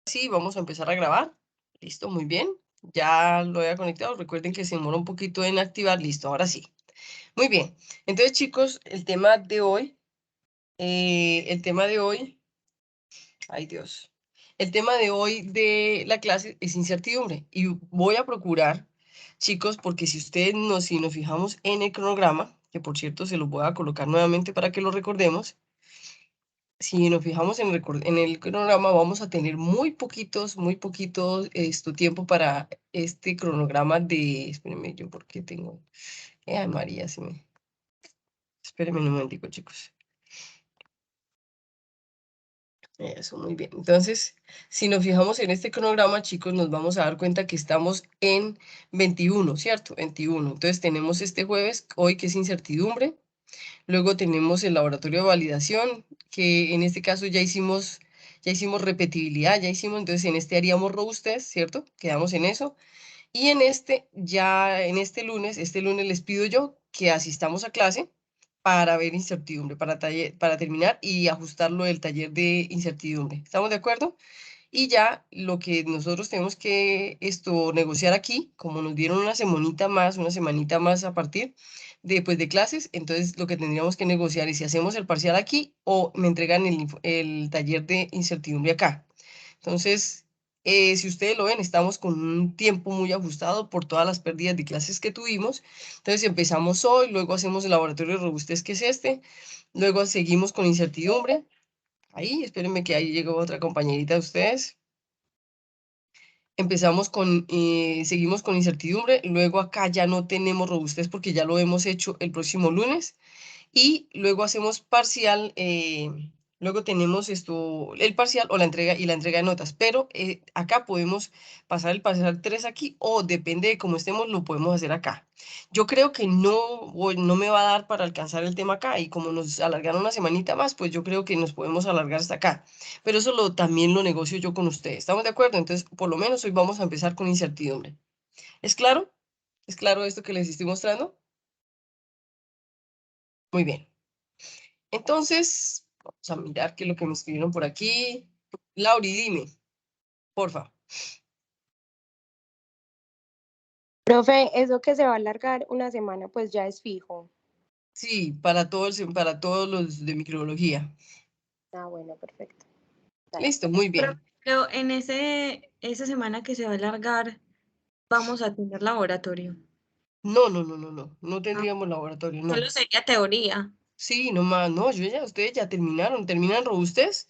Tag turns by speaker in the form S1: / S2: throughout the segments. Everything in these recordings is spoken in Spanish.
S1: Sí, vamos a empezar a grabar. Listo, muy bien. Ya lo he conectado. Recuerden que se demora un poquito en activar. Listo, ahora sí. Muy bien. Entonces, chicos, el tema de hoy, ay Dios, el tema de hoy de la clase es incertidumbre. Y voy a procurar, chicos, porque si nos fijamos en el cronograma, que por cierto se lo voy a colocar nuevamente para que lo recordemos. Si nos fijamos en el cronograma, vamos a tener muy poquitos tiempo para este cronograma de, espérenme, yo porque tengo, ay María, espérenme un momentico, chicos. Eso, muy bien. Entonces, si nos fijamos en este cronograma, chicos, nos vamos a dar cuenta que estamos en 21, ¿cierto? 21. Entonces, tenemos este jueves, hoy que es incertidumbre. Luego tenemos el laboratorio de validación, que en este caso ya hicimos repetibilidad, entonces en este haríamos robustez, ¿cierto? Quedamos en eso. Y en este lunes les pido yo que asistamos a clase para ver incertidumbre, para terminar y ajustarlo del taller de incertidumbre. ¿Estamos de acuerdo? Y ya lo que nosotros tenemos que negociar aquí, como nos dieron una semanita más a partir de clases, entonces lo que tendríamos que negociar es si hacemos el parcial aquí o me entregan el taller de incertidumbre acá. Entonces, si ustedes lo ven, estamos con un tiempo muy ajustado por todas las pérdidas de clases que tuvimos. Entonces empezamos hoy, luego hacemos el laboratorio de robustez que es luego seguimos con incertidumbre. Ahí, espérenme que ahí llegó otra compañerita de ustedes. Seguimos con incertidumbre, luego acá ya no tenemos robustez porque ya lo hemos hecho el próximo lunes y luego hacemos parcial, luego tenemos el parcial o la entrega de notas, pero acá podemos pasar el parcial 3 aquí o depende de cómo estemos, lo podemos hacer acá. Yo creo que no me va a dar para alcanzar el tema acá y como nos alargaron una semanita más, pues yo creo que nos podemos alargar hasta acá. Pero eso también lo negocio yo con ustedes. ¿Estamos de acuerdo? Entonces, por lo menos hoy vamos a empezar con incertidumbre. ¿Es claro? ¿Es claro esto que les estoy mostrando? Muy bien. Entonces, vamos a mirar qué es lo que me escribieron por aquí. Lauri, dime, porfa.
S2: Profe, eso que se va a alargar una semana, pues ya es fijo.
S1: Sí, para todos los de microbiología.
S2: Ah, bueno, perfecto. Dale.
S1: Listo, muy bien.
S3: Pero en esa semana que se va a alargar, vamos a tener laboratorio.
S1: No tendríamos laboratorio,
S3: Solo
S1: no.
S3: sería teoría.
S1: Sí, nomás, no, ustedes ya terminan robustez.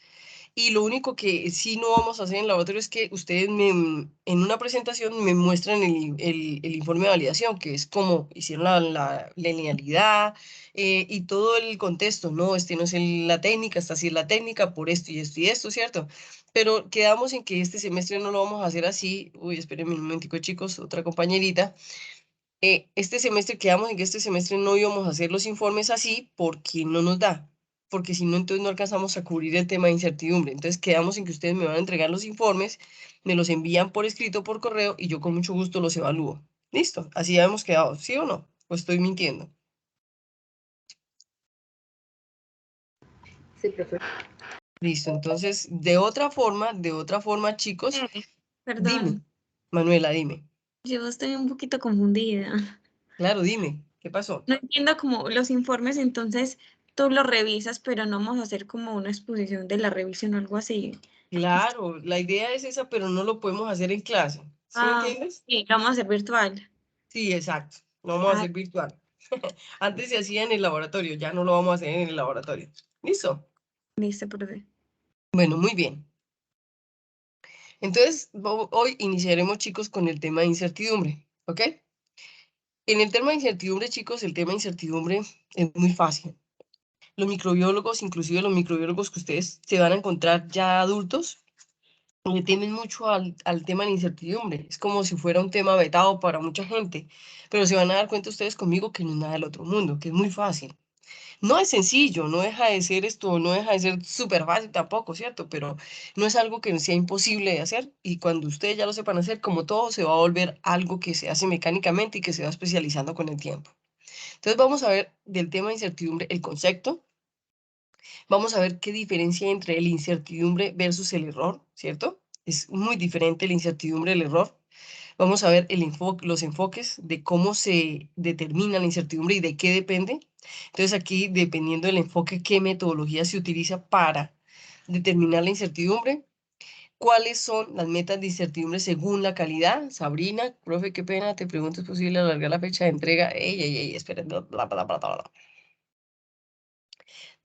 S1: Y lo único que sí no vamos a hacer en el laboratorio es que ustedes en una presentación me muestran el informe de validación, que es como hicieron la linealidad y todo el contexto, ¿no? No es la técnica, esta sí es la técnica, por esto y esto y esto, ¿cierto? Pero quedamos en que este semestre no lo vamos a hacer así. Uy, espérenme un momentico, chicos, otra compañerita. Este semestre quedamos en que este semestre no íbamos a hacer los informes así porque no nos da, porque si no, entonces no alcanzamos a cubrir el tema de incertidumbre. Entonces quedamos en que ustedes me van a entregar los informes, me los envían por escrito, por correo, y yo con mucho gusto los evalúo. Listo, así ya hemos quedado, ¿sí o no? Pues estoy mintiendo.
S2: Sí, profe.
S1: Listo, entonces, de otra forma, chicos, dime,
S3: Perdón,
S1: Manuela, dime.
S3: yo estoy un poquito confundida.
S1: Claro, dime, ¿qué pasó?
S3: No entiendo como los informes, entonces tú los revisas, pero no vamos a hacer como una exposición de la revisión o algo así.
S1: Claro, la idea es esa, pero no lo podemos hacer en clase. ¿Sí me
S3: Ah,
S1: entiendes?
S3: sí, lo vamos a hacer virtual.
S1: Sí, exacto. Lo vamos a
S3: Ah,
S1: hacer virtual. Antes se hacía en el laboratorio, ya no lo vamos a hacer en el laboratorio. ¿Listo?
S3: listo, profe.
S1: Bueno, muy bien. Entonces, hoy iniciaremos, chicos, con el tema de incertidumbre, ¿ok? En el tema de incertidumbre, chicos, el tema de incertidumbre es muy fácil. Los microbiólogos, inclusive los microbiólogos que ustedes se van a encontrar ya adultos, le tienen mucho al tema de la incertidumbre. Es como si fuera un tema vetado para mucha gente, pero se van a dar cuenta ustedes conmigo que no es nada del otro mundo, que es muy fácil. No es sencillo, no deja de ser no deja de ser súper fácil tampoco, ¿cierto? Pero no es algo que sea imposible de hacer y cuando ustedes ya lo sepan hacer, como todo, se va a volver algo que se hace mecánicamente y que se va especializando con el tiempo. Entonces vamos a ver del tema de incertidumbre el concepto, vamos a ver qué diferencia hay entre el incertidumbre versus el error, ¿cierto? Es muy diferente la incertidumbre del error. Vamos a ver los enfoques de cómo se determina la incertidumbre y de qué depende. Entonces aquí, dependiendo del enfoque, qué metodología se utiliza para determinar la incertidumbre. ¿Cuáles son las metas de incertidumbre según la calidad? Sabrina, profe, qué pena, te pregunto, ¿es posible alargar la fecha de entrega? Ey, esperen, bla.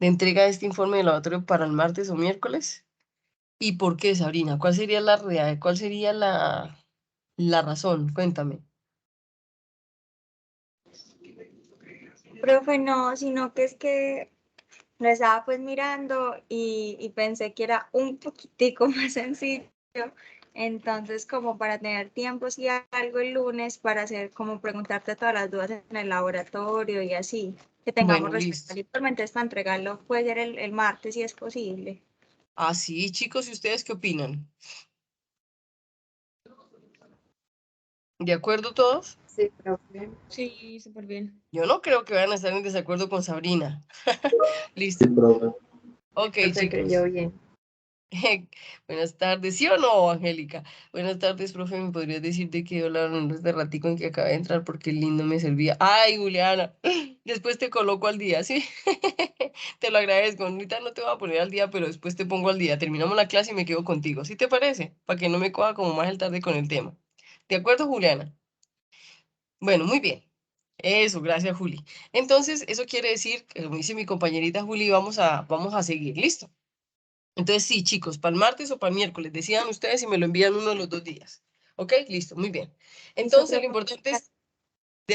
S1: De entrega de este informe de laboratorio para el martes o miércoles. ¿Y por qué, Sabrina? ¿Cuál sería cuál sería la razón? Cuéntame.
S3: Profe, no, sino que es que lo estaba pues mirando y pensé que era un poquitico más sencillo. Entonces, como para tener tiempo, si algo el lunes, para hacer como preguntarte todas las dudas en el laboratorio y así, que tengamos
S1: Bueno,
S3: respuesta.
S1: listo.
S3: Literalmente es para entregarlo, puede ser el martes si es posible.
S1: Ah, sí, chicos, ¿y ustedes qué opinan? ¿De acuerdo todos?
S2: Sí, profe.
S3: Sí, súper bien.
S1: Yo no creo que vayan a estar en desacuerdo con Sabrina.
S4: Sí,
S1: Listo.
S4: profe.
S1: Ok,
S2: Profe creyó
S1: chicos.
S2: bien.
S1: Buenas tardes, ¿sí o no, Angélica? Buenas tardes, profe. ¿Me podrías decir de qué hablaron este ratico en que acaba de entrar? Porque el lindo me servía. ¡Ay, Juliana! Después te coloco al día, ¿sí? Te lo agradezco. Ahorita no te voy a poner al día, pero después te pongo al día. Terminamos la clase y me quedo contigo. ¿Sí te parece? Para que no me coja como más el tarde con el tema. ¿De acuerdo, Juliana? Bueno, muy bien. Eso, gracias, Juli. Entonces, eso quiere decir que, como dice mi compañerita Juli, vamos a seguir. ¿Listo? Entonces, sí, chicos, para el martes o para el miércoles, decidan ustedes si me lo envían uno de los 2 días. ¿Ok? Listo, muy bien.
S3: Listo,
S1: Entonces,
S3: profe.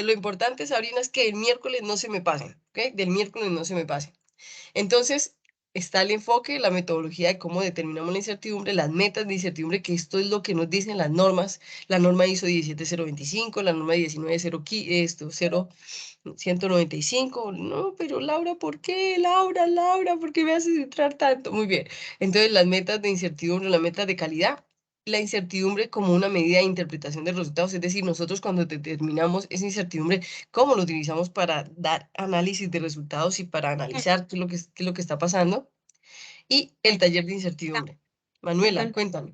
S1: lo importante, Sabrina, es que el miércoles no se me pasen. ¿Ok? Del miércoles no se me pasen. Entonces, está el enfoque, la metodología de cómo determinamos la incertidumbre, las metas de incertidumbre, que esto es lo que nos dicen las normas, la norma ISO 17025, la norma 19095. No, pero Laura, ¿por qué? Laura, ¿por qué me haces entrar tanto? Muy bien. Entonces, las metas de incertidumbre, las metas de calidad, la incertidumbre como una medida de interpretación de resultados, es decir, nosotros cuando determinamos esa incertidumbre, cómo lo utilizamos para dar análisis de resultados y para analizar qué es lo que está pasando. Y el taller de incertidumbre. Manuela,
S3: Perdón.
S1: cuéntame.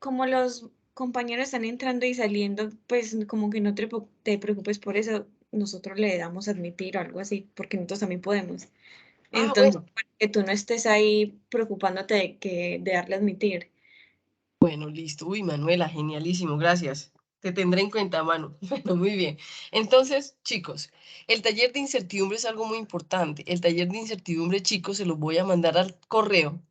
S3: Como los compañeros están entrando y saliendo, pues como que no te preocupes por eso, nosotros le damos admitir o algo así, porque nosotros también podemos.
S1: Ah,
S3: Entonces,
S1: bueno.
S3: para que tú no estés ahí preocupándote de darle admitir.
S1: Bueno, listo. Uy, Manuela, genialísimo, gracias. Te tendré en cuenta, Manu. Bueno, muy bien. Entonces, chicos, el taller de incertidumbre es algo muy importante. El taller de incertidumbre, chicos, se los voy a mandar al correo.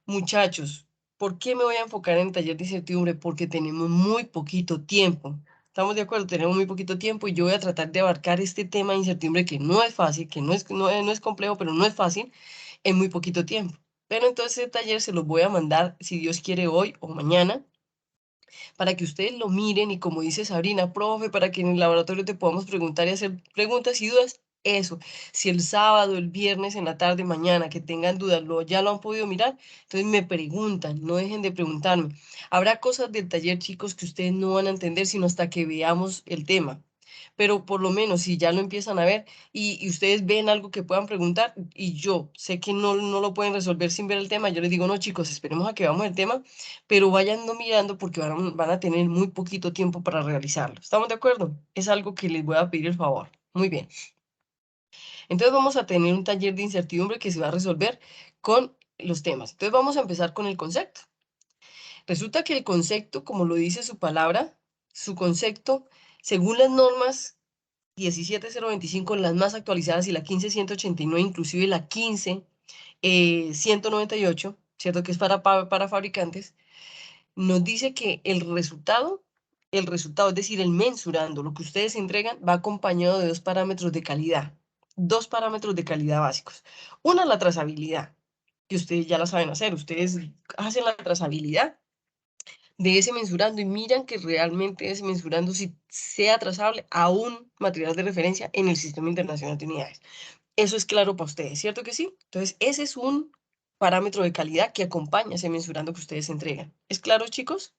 S1: Muchachos, ¿por qué me voy a enfocar en el taller de incertidumbre? Porque tenemos muy poquito tiempo. ¿Estamos de acuerdo? Tenemos muy poquito tiempo y yo voy a tratar de abarcar este tema de incertidumbre que no es fácil, que no es complejo, pero no es fácil en muy poquito tiempo. Pero entonces el taller se los voy a mandar, si Dios quiere, hoy o mañana, para que ustedes lo miren y como dice Sabrina, profe, para que en el laboratorio te podamos preguntar y hacer preguntas y dudas. Eso, si el sábado, el viernes, en la tarde, mañana, que tengan dudas, ya lo han podido mirar, entonces me preguntan, no dejen de preguntarme. Habrá cosas del taller, chicos, que ustedes no van a entender sino hasta que veamos el tema. Pero por lo menos si ya lo empiezan a ver y ustedes ven algo que puedan preguntar y yo sé que no lo pueden resolver sin ver el tema, yo les digo, no, chicos, esperemos a que veamos el tema, pero vayan no mirando porque van a tener muy poquito tiempo para realizarlo. ¿Estamos de acuerdo? Es algo que les voy a pedir el favor. Muy bien. Entonces vamos a tener un taller de incertidumbre que se va a resolver con los temas. Entonces vamos a empezar con el concepto. Resulta que el concepto, como lo dice su palabra, su concepto, según las normas 17025, las más actualizadas, y la 15189, inclusive la 15198, ¿cierto? Que es para fabricantes, nos dice que el resultado, es decir, el mensurando, lo que ustedes entregan, va acompañado de 2 parámetros de calidad. 2 parámetros de calidad básicos. Una, la trazabilidad, que ustedes ya la saben hacer. Ustedes hacen la trazabilidad de ese mensurando y miran que realmente ese mensurando si sea trazable a un material de referencia en el Sistema Internacional de Unidades. Eso es claro para ustedes, ¿cierto que sí? Entonces, ese es un parámetro de calidad que acompaña ese mensurando que ustedes entregan. ¿Es claro, chicos?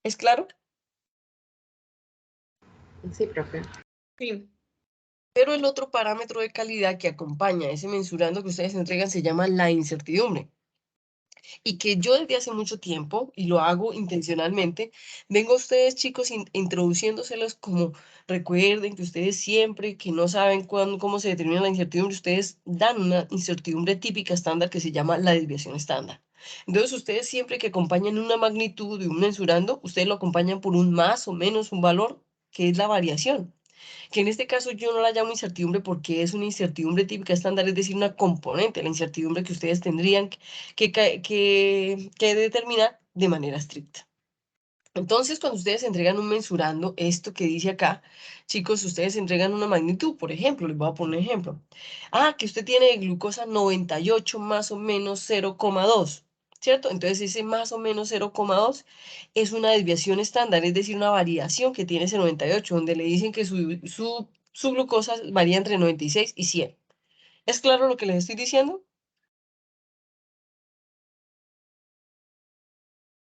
S1: ¿Es claro?
S2: Sí, profe.
S3: Sí.
S1: Pero el otro parámetro de calidad que acompaña ese mensurando que ustedes entregan se llama la incertidumbre. y que yo desde hace mucho tiempo, y lo hago intencionalmente, vengo a ustedes chicos introduciéndoselos como recuerden que ustedes siempre que no saben cómo se determina la incertidumbre, ustedes dan una incertidumbre típica estándar que se llama la desviación estándar. Entonces ustedes siempre que acompañan una magnitud de un mensurando, ustedes lo acompañan por un más o menos un valor que es la variación, que en este caso yo no la llamo incertidumbre porque es una incertidumbre típica estándar, es decir, una componente de la incertidumbre que ustedes tendrían que determinar de manera estricta. Entonces, cuando ustedes entregan un mensurando, esto que dice acá, chicos, ustedes entregan una magnitud, por ejemplo, les voy a poner un ejemplo. Ah, que usted tiene de glucosa 98 más o menos 0,2, ¿cierto? Entonces, ese más o menos 0,2 es una desviación estándar, es decir, una variación que tiene ese 98, donde le dicen que su glucosa varía entre 96 y 100. ¿Es claro lo que les estoy diciendo?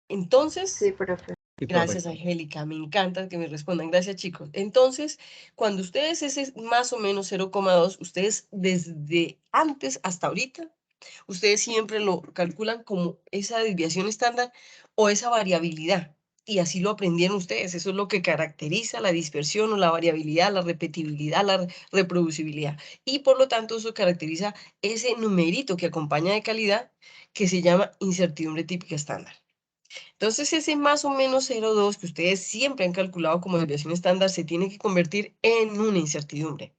S1: Entonces,
S3: Sí, profe.
S4: Sí,
S1: gracias,
S4: profe.
S1: Angélica. Me encanta que me respondan. Gracias, chicos. Entonces, cuando ustedes ese más o menos 0,2, ustedes desde antes hasta ahorita, ustedes siempre lo calculan como esa desviación estándar o esa variabilidad. Y así lo aprendieron ustedes. Eso es lo que caracteriza la dispersión o la variabilidad, la repetibilidad, la reproducibilidad. Y por lo tanto, eso caracteriza ese numerito que acompaña de calidad que se llama incertidumbre típica estándar. Entonces, ese más o menos 0,2 que ustedes siempre han calculado como desviación estándar se tiene que convertir en una incertidumbre.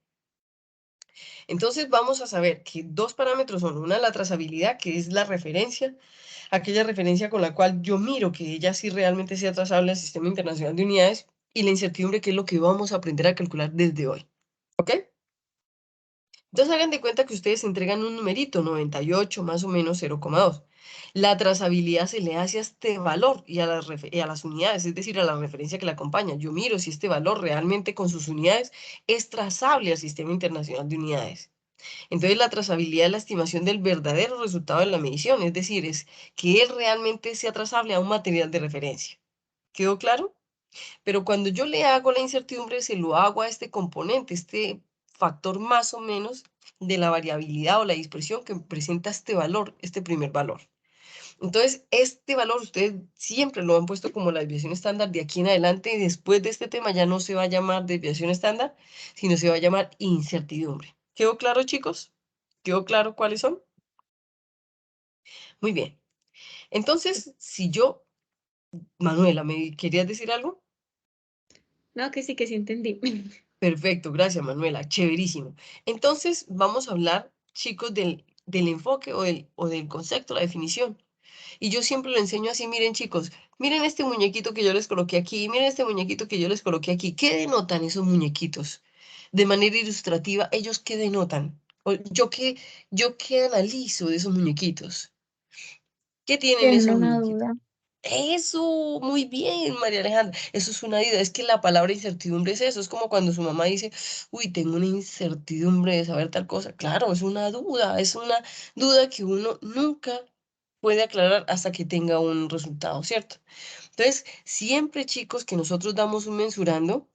S1: Entonces, vamos a saber que dos parámetros son una, la trazabilidad, que es la referencia, aquella referencia con la cual yo miro que ella sí realmente sea trazable al Sistema Internacional de Unidades, y la incertidumbre, que es lo que vamos a aprender a calcular desde hoy. ¿Ok? Entonces hagan de cuenta que ustedes entregan un numerito, 98 más o menos 0,2. La trazabilidad se le hace a este valor y a las unidades, es decir, a la referencia que la acompaña. Yo miro si este valor realmente con sus unidades es trazable al Sistema Internacional de Unidades. Entonces la trazabilidad es la estimación del verdadero resultado de la medición, es decir, es que él realmente sea trazable a un material de referencia. ¿Quedó claro? Pero cuando yo le hago la incertidumbre, se lo hago a este componente, este factor más o menos de la variabilidad o la dispersión que presenta este valor, este primer valor. Entonces, este valor ustedes siempre lo han puesto como la desviación estándar de aquí en adelante, y después de este tema ya no se va a llamar desviación estándar, sino se va a llamar incertidumbre. ¿Quedó claro, chicos? ¿Quedó claro cuáles son? Muy bien. Entonces, si yo, Manuela, ¿me querías decir algo?
S5: No, que sí entendí.
S1: Perfecto, gracias Manuela, chéverísimo. Entonces vamos a hablar, chicos, del enfoque o del concepto, la definición. Y yo siempre lo enseño así, miren chicos, miren este muñequito que yo les coloqué aquí, miren este muñequito que yo les coloqué aquí. ¿Qué denotan esos muñequitos? De manera ilustrativa, ¿ellos qué denotan? Yo qué analizo de esos muñequitos. ¿Qué tienen
S2: Tienen
S1: esos
S2: una
S1: muñequitos?
S2: duda.
S1: Eso, muy bien, María Alejandra. Eso es una duda. Es que la palabra incertidumbre es eso. Es como cuando su mamá dice, uy, tengo una incertidumbre de saber tal cosa. Claro, es una duda que uno nunca puede aclarar hasta que tenga un resultado, ¿cierto? Entonces, siempre, chicos, que nosotros damos un mensurando,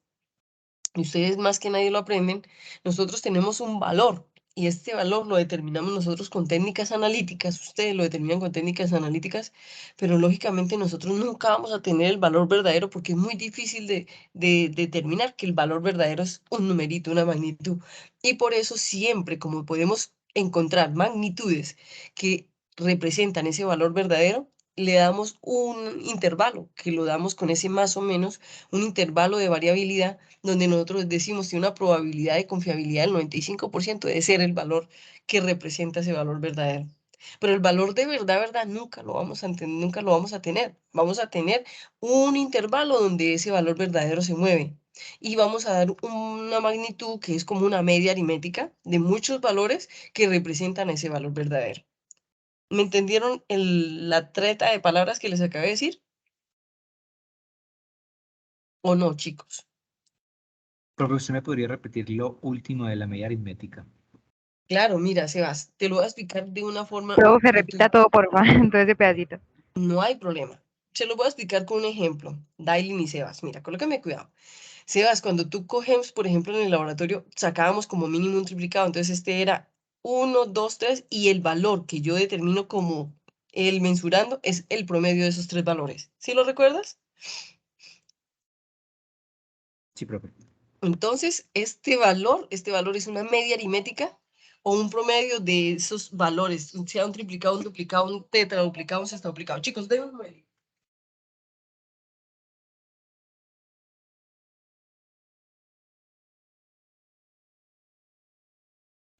S1: y ustedes más que nadie lo aprenden, nosotros tenemos un valor y este valor lo determinamos nosotros con técnicas analíticas, ustedes lo determinan con técnicas analíticas, pero lógicamente nosotros nunca vamos a tener el valor verdadero porque es muy difícil de determinar que el valor verdadero es un numerito, una magnitud. Y por eso siempre, como podemos encontrar magnitudes que representan ese valor verdadero, le damos un intervalo, que lo damos con ese más o menos, un intervalo de variabilidad donde nosotros decimos que una probabilidad de confiabilidad del 95% de ser el valor que representa ese valor verdadero. Pero el valor de verdad, verdad, nunca lo vamos a entender, nunca lo vamos a tener. Vamos a tener un intervalo donde ese valor verdadero se mueve. Y vamos a dar una magnitud que es como una media aritmética de muchos valores que representan ese valor verdadero. ¿Me entendieron la treta de palabras que les acabé de decir? ¿O no, chicos?
S4: Profe, ¿usted me podría repetir lo último de la media aritmética?
S1: Claro, mira, Sebas, te lo voy a explicar de una forma.
S6: Profe, repita todo, por favor, todo ese pedacito.
S1: No hay problema. Se lo voy a explicar con un ejemplo. Dailin y Sebas, mira, colócame cuidado. Sebas, cuando tú coges, por ejemplo, en el laboratorio, sacábamos como mínimo un triplicado. Entonces, este era 1, 2, 3 y el valor que yo determino como el mensurando es el promedio de esos tres valores. ¿Sí lo recuerdas?
S4: Sí, profe.
S1: Entonces, este valor es una media aritmética o un promedio de esos valores, sea un triplicado, un duplicado, un tetraduplicado, un sextuplicado. Chicos, denme un momento.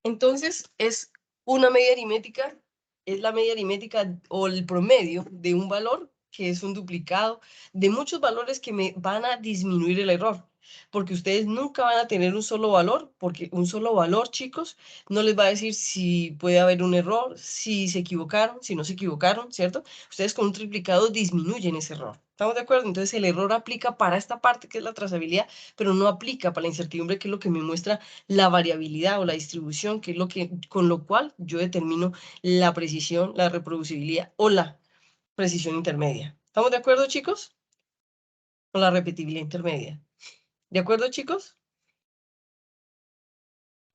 S1: Entonces, es una media aritmética, es la media aritmética o el promedio de un valor que es un duplicado de muchos valores que me van a disminuir el error. Porque ustedes nunca van a tener un solo valor, porque un solo valor, chicos, no les va a decir si puede haber un error, si se equivocaron, si no se equivocaron, ¿cierto? Ustedes con un triplicado disminuyen ese error. ¿Estamos de acuerdo? Entonces el error aplica para esta parte que es la trazabilidad, pero no aplica para la incertidumbre, que es lo que me muestra la variabilidad o la distribución, que es lo que, con lo cual yo determino la precisión, la reproducibilidad o la precisión intermedia. ¿Estamos de acuerdo, chicos? O la repetibilidad intermedia. ¿De acuerdo, chicos?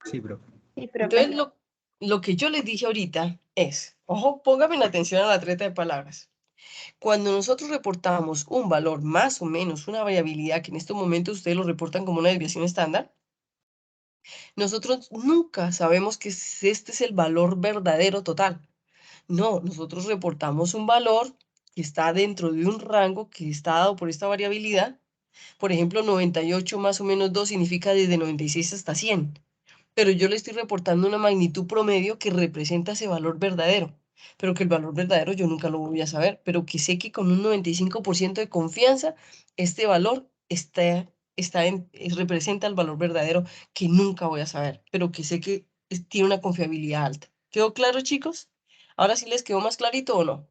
S4: Sí, profe.
S2: Sí, profe.
S1: Entonces, lo que yo les dije ahorita es, ojo, pónganme la atención a la treta de palabras. Cuando nosotros reportamos un valor más o menos, una variabilidad que en estos momentos ustedes lo reportan como una desviación estándar, nosotros nunca sabemos que este es el valor verdadero total. No, nosotros reportamos un valor que está dentro de un rango que está dado por esta variabilidad. Por ejemplo, 98 más o menos 2 significa desde 96 hasta 100. Pero yo le estoy reportando una magnitud promedio que representa ese valor verdadero. Pero que el valor verdadero yo nunca lo voy a saber, pero que sé que con un 95% de confianza, este valor representa el valor verdadero que nunca voy a saber, pero que sé que tiene una confiabilidad alta. ¿Quedó claro, chicos? ¿Ahora sí les quedó más clarito o no?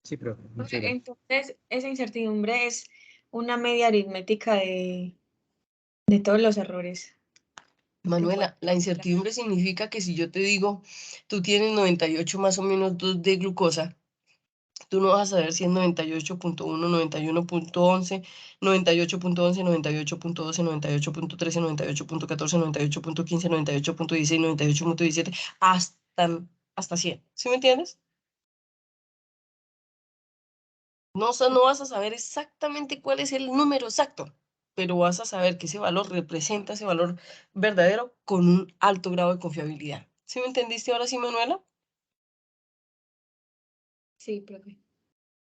S4: Sí, profe. Muchas
S5: Profe,
S4: gracias.
S5: entonces, esa incertidumbre es una media aritmética de todos los errores.
S1: Manuela, la incertidumbre significa que si yo te digo, tú tienes 98 más o menos 2 de glucosa, tú no vas a saber si es 98.1, 91.11, 98.11, 98.12, 98.13, 98.14, 98.15, 98.16, 98.17, hasta 100. ¿Sí me entiendes? No, no vas a saber exactamente cuál es el número exacto, pero vas a saber que ese valor representa ese valor verdadero con un alto grado de confiabilidad. ¿Sí me entendiste ahora sí, Manuela?
S5: Sí, profe.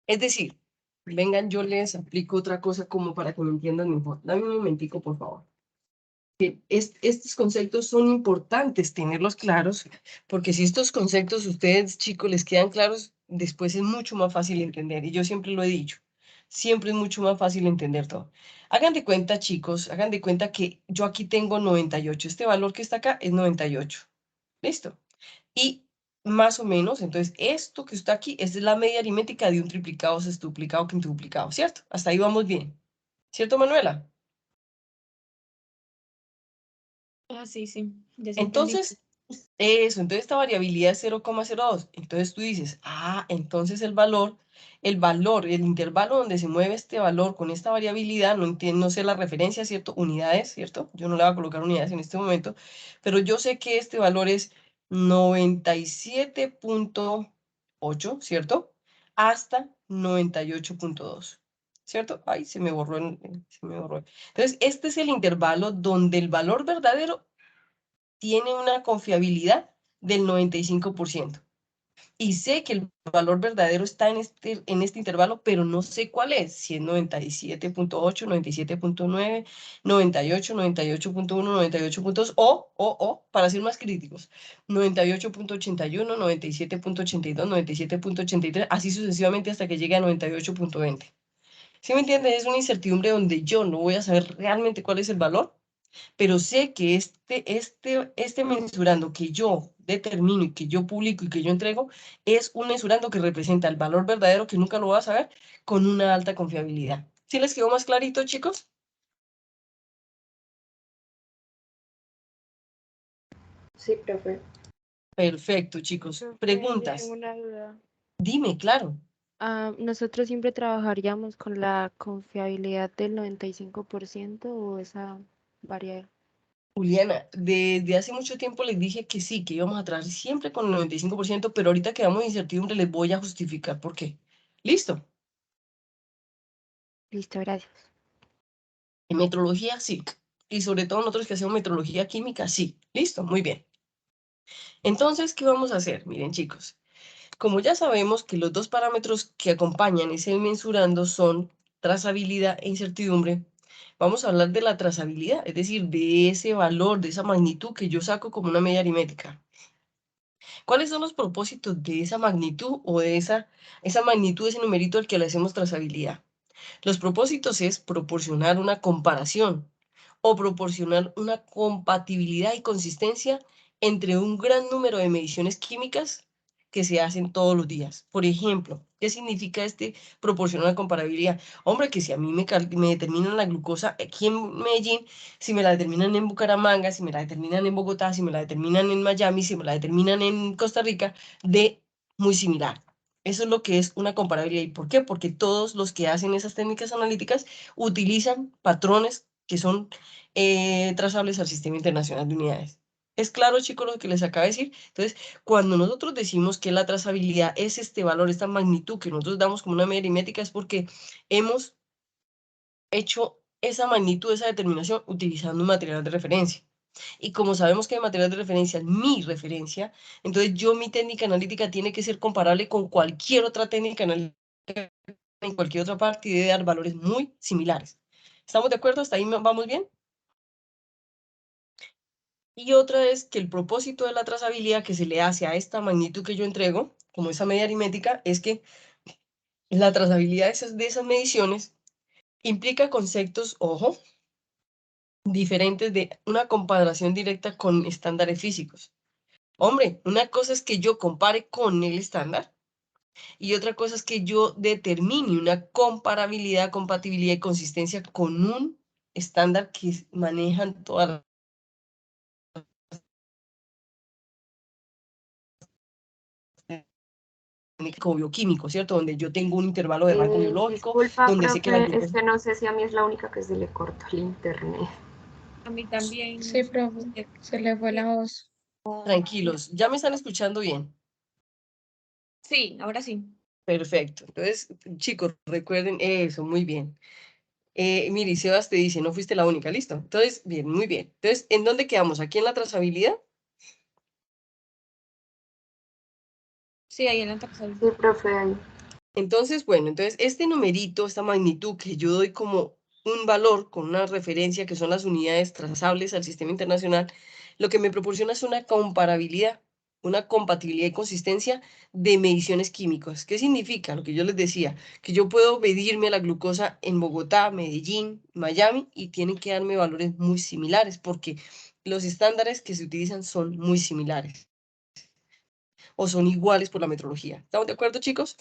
S1: Es decir, vengan, yo les aplico otra cosa como para que me entiendan mejor. Dame un momentico, por favor. Estos conceptos son importantes tenerlos claros, porque si estos conceptos a ustedes, chicos, les quedan claros, después es mucho más fácil entender. Y yo siempre lo he dicho, siempre es mucho más fácil entender todo. Hagan de cuenta, chicos, hagan de cuenta que yo aquí tengo 98. Este valor que está acá es 98. ¿Listo? Y más o menos, entonces, esto que está aquí es la media aritmética de un triplicado, sextuplicado, quintuplicado, ¿cierto? Hasta ahí vamos bien. ¿Cierto, Manuela?
S5: Ah, sí, sí, ya se entendí.
S1: Entonces, entonces esta variabilidad es 0,02. Entonces tú dices, entonces el intervalo donde se mueve este valor con esta variabilidad, no entiendo, no sé la referencia, ¿cierto? Unidades, ¿cierto? Yo no le voy a colocar unidades en este momento, pero yo sé que este valor es 97.8, ¿cierto? Hasta 98.2, ¿cierto? Ay, se me borró, se me borró. Entonces, este es el intervalo donde el valor verdadero tiene una confiabilidad del 95%. Y sé que el valor verdadero está en este intervalo, pero no sé cuál es, si es 97.8, 97.9, 98, 98.1, 98.2 o, para ser más críticos, 98.81, 97.82, 97.83, así sucesivamente hasta que llegue a 98.20. ¿Sí me entiendes? Es una incertidumbre donde yo no voy a saber realmente cuál es el valor, pero sé que este mensurando que yo determino y que yo publico y que yo entrego es un mensurando que representa el valor verdadero que nunca lo vas a ver con una alta confiabilidad. ¿Sí les quedó más clarito, chicos?
S2: Sí, profe.
S1: Perfecto, chicos.
S2: Profe, yo
S1: Preguntas.
S2: tengo una duda.
S1: Dime, claro.
S2: ¿Nosotros siempre trabajaríamos con la confiabilidad del 95% o esa varía?
S1: Juliana, desde hace mucho tiempo les dije que sí, que íbamos a trabajar siempre con el 95%, pero ahorita que damos incertidumbre les voy a justificar por qué. ¿Listo?
S2: Listo, gracias.
S1: En metrología, sí. Y sobre todo nosotros que hacemos metrología química, sí. ¿Listo? Muy bien. Entonces, ¿qué vamos a hacer? Miren, chicos. Como ya sabemos que los dos parámetros que acompañan ese mensurando son trazabilidad e incertidumbre, vamos a hablar de la trazabilidad, es decir, de ese valor, de esa magnitud que yo saco como una media aritmética. ¿Cuáles son los propósitos de esa magnitud o de esa magnitud, ese numerito al que le hacemos trazabilidad? Los propósitos es proporcionar una comparación o proporcionar una compatibilidad y consistencia entre un gran número de mediciones químicas que se hacen todos los días. Por ejemplo, ¿qué significa proporcionar una comparabilidad? Hombre, que si a mí me determinan la glucosa aquí en Medellín, si me la determinan en Bucaramanga, si me la determinan en Bogotá, si me la determinan en Miami, si me la determinan en Costa Rica, de muy similar. Eso es lo que es una comparabilidad. ¿Y por qué? Porque todos los que hacen esas técnicas analíticas utilizan patrones que son trazables al Sistema Internacional de Unidades. ¿Es claro, chicos, lo que les acabo de decir? Entonces, cuando nosotros decimos que la trazabilidad es este valor, esta magnitud que nosotros damos como una media aritmética, es porque hemos hecho esa magnitud, esa determinación, utilizando un material de referencia. Y como sabemos que el material de referencia es mi referencia, entonces mi técnica analítica tiene que ser comparable con cualquier otra técnica analítica en cualquier otra parte y debe dar valores muy similares. ¿Estamos de acuerdo? ¿Hasta ahí vamos bien? Y otra es que el propósito de la trazabilidad que se le hace a esta magnitud que yo entrego, como esa media aritmética, es que la trazabilidad de esas mediciones implica conceptos, ojo, diferentes de una comparación directa con estándares físicos. Hombre, una cosa es que yo compare con el estándar y otra cosa es que yo determine una comparabilidad, compatibilidad y consistencia con un estándar que manejan todas las técnicas bioquímico, ¿cierto? Donde yo tengo un intervalo de rango biológico,
S2: Disculpa,
S1: donde sé que la
S2: profe, es
S1: glucosa...
S2: que no sé si a mí es la única que se le cortó el internet.
S5: A mí también.
S7: Sí, profe, se le fue la voz.
S1: Tranquilos, ¿ya me están escuchando bien?
S5: Sí, ahora sí.
S1: Perfecto. Entonces, chicos, recuerden eso, muy bien. Miri, Sebas te dice, no fuiste la única, listo. Entonces, bien, muy bien. Entonces, ¿en dónde quedamos? ¿Aquí en la trazabilidad?
S5: Sí, ahí en la tercera.
S2: Sí, profe, ahí.
S1: Entonces, bueno, entonces este numerito, esta magnitud que yo doy como un valor con una referencia que son las unidades trazables al sistema internacional, lo que me proporciona es una comparabilidad, una compatibilidad y consistencia de mediciones químicas. ¿Qué significa? Lo que yo les decía, que yo puedo medirme la glucosa en Bogotá, Medellín, Miami y tienen que darme valores muy similares porque los estándares que se utilizan son muy similares o son iguales por la metrología. ¿Estamos de acuerdo, chicos?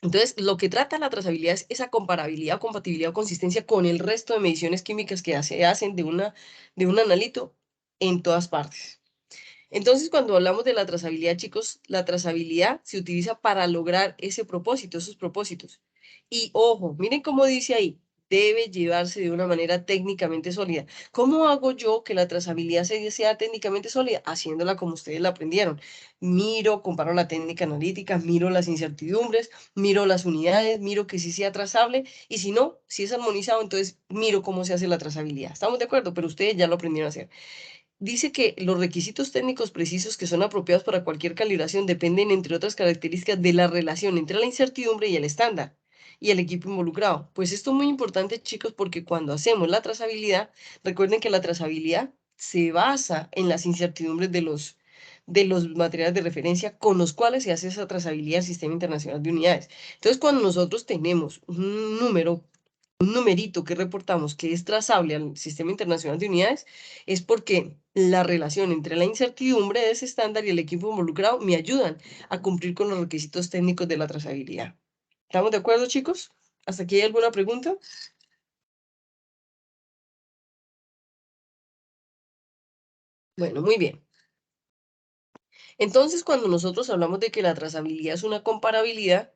S1: Entonces, lo que trata la trazabilidad es esa comparabilidad, compatibilidad o consistencia con el resto de mediciones químicas que se hacen de un analito en todas partes. Entonces, cuando hablamos de la trazabilidad, chicos, la trazabilidad se utiliza para lograr ese propósito, esos propósitos. Y ojo, miren cómo dice ahí, debe llevarse de una manera técnicamente sólida. ¿Cómo hago yo que la trazabilidad sea técnicamente sólida? Haciéndola como ustedes la aprendieron. Miro, comparo la técnica analítica, miro las incertidumbres, miro las unidades, miro que sí sea trazable y si no, si es armonizado, entonces miro cómo se hace la trazabilidad. ¿Estamos de acuerdo? Pero ustedes ya lo aprendieron a hacer. Dice que los requisitos técnicos precisos que son apropiados para cualquier calibración dependen, entre otras características, de la relación entre la incertidumbre y el estándar y el equipo involucrado. Pues esto es muy importante, chicos, porque cuando hacemos la trazabilidad, recuerden que la trazabilidad se basa en las incertidumbres de los materiales de referencia con los cuales se hace esa trazabilidad del Sistema Internacional de Unidades. Entonces, cuando nosotros tenemos un numerito que reportamos que es trazable al Sistema Internacional de Unidades, es porque la relación entre la incertidumbre de ese estándar y el equipo involucrado me ayudan a cumplir con los requisitos técnicos de la trazabilidad. ¿Estamos de acuerdo, chicos? ¿Hasta aquí hay alguna pregunta? Bueno, muy bien. Entonces, cuando nosotros hablamos de que la trazabilidad es una comparabilidad,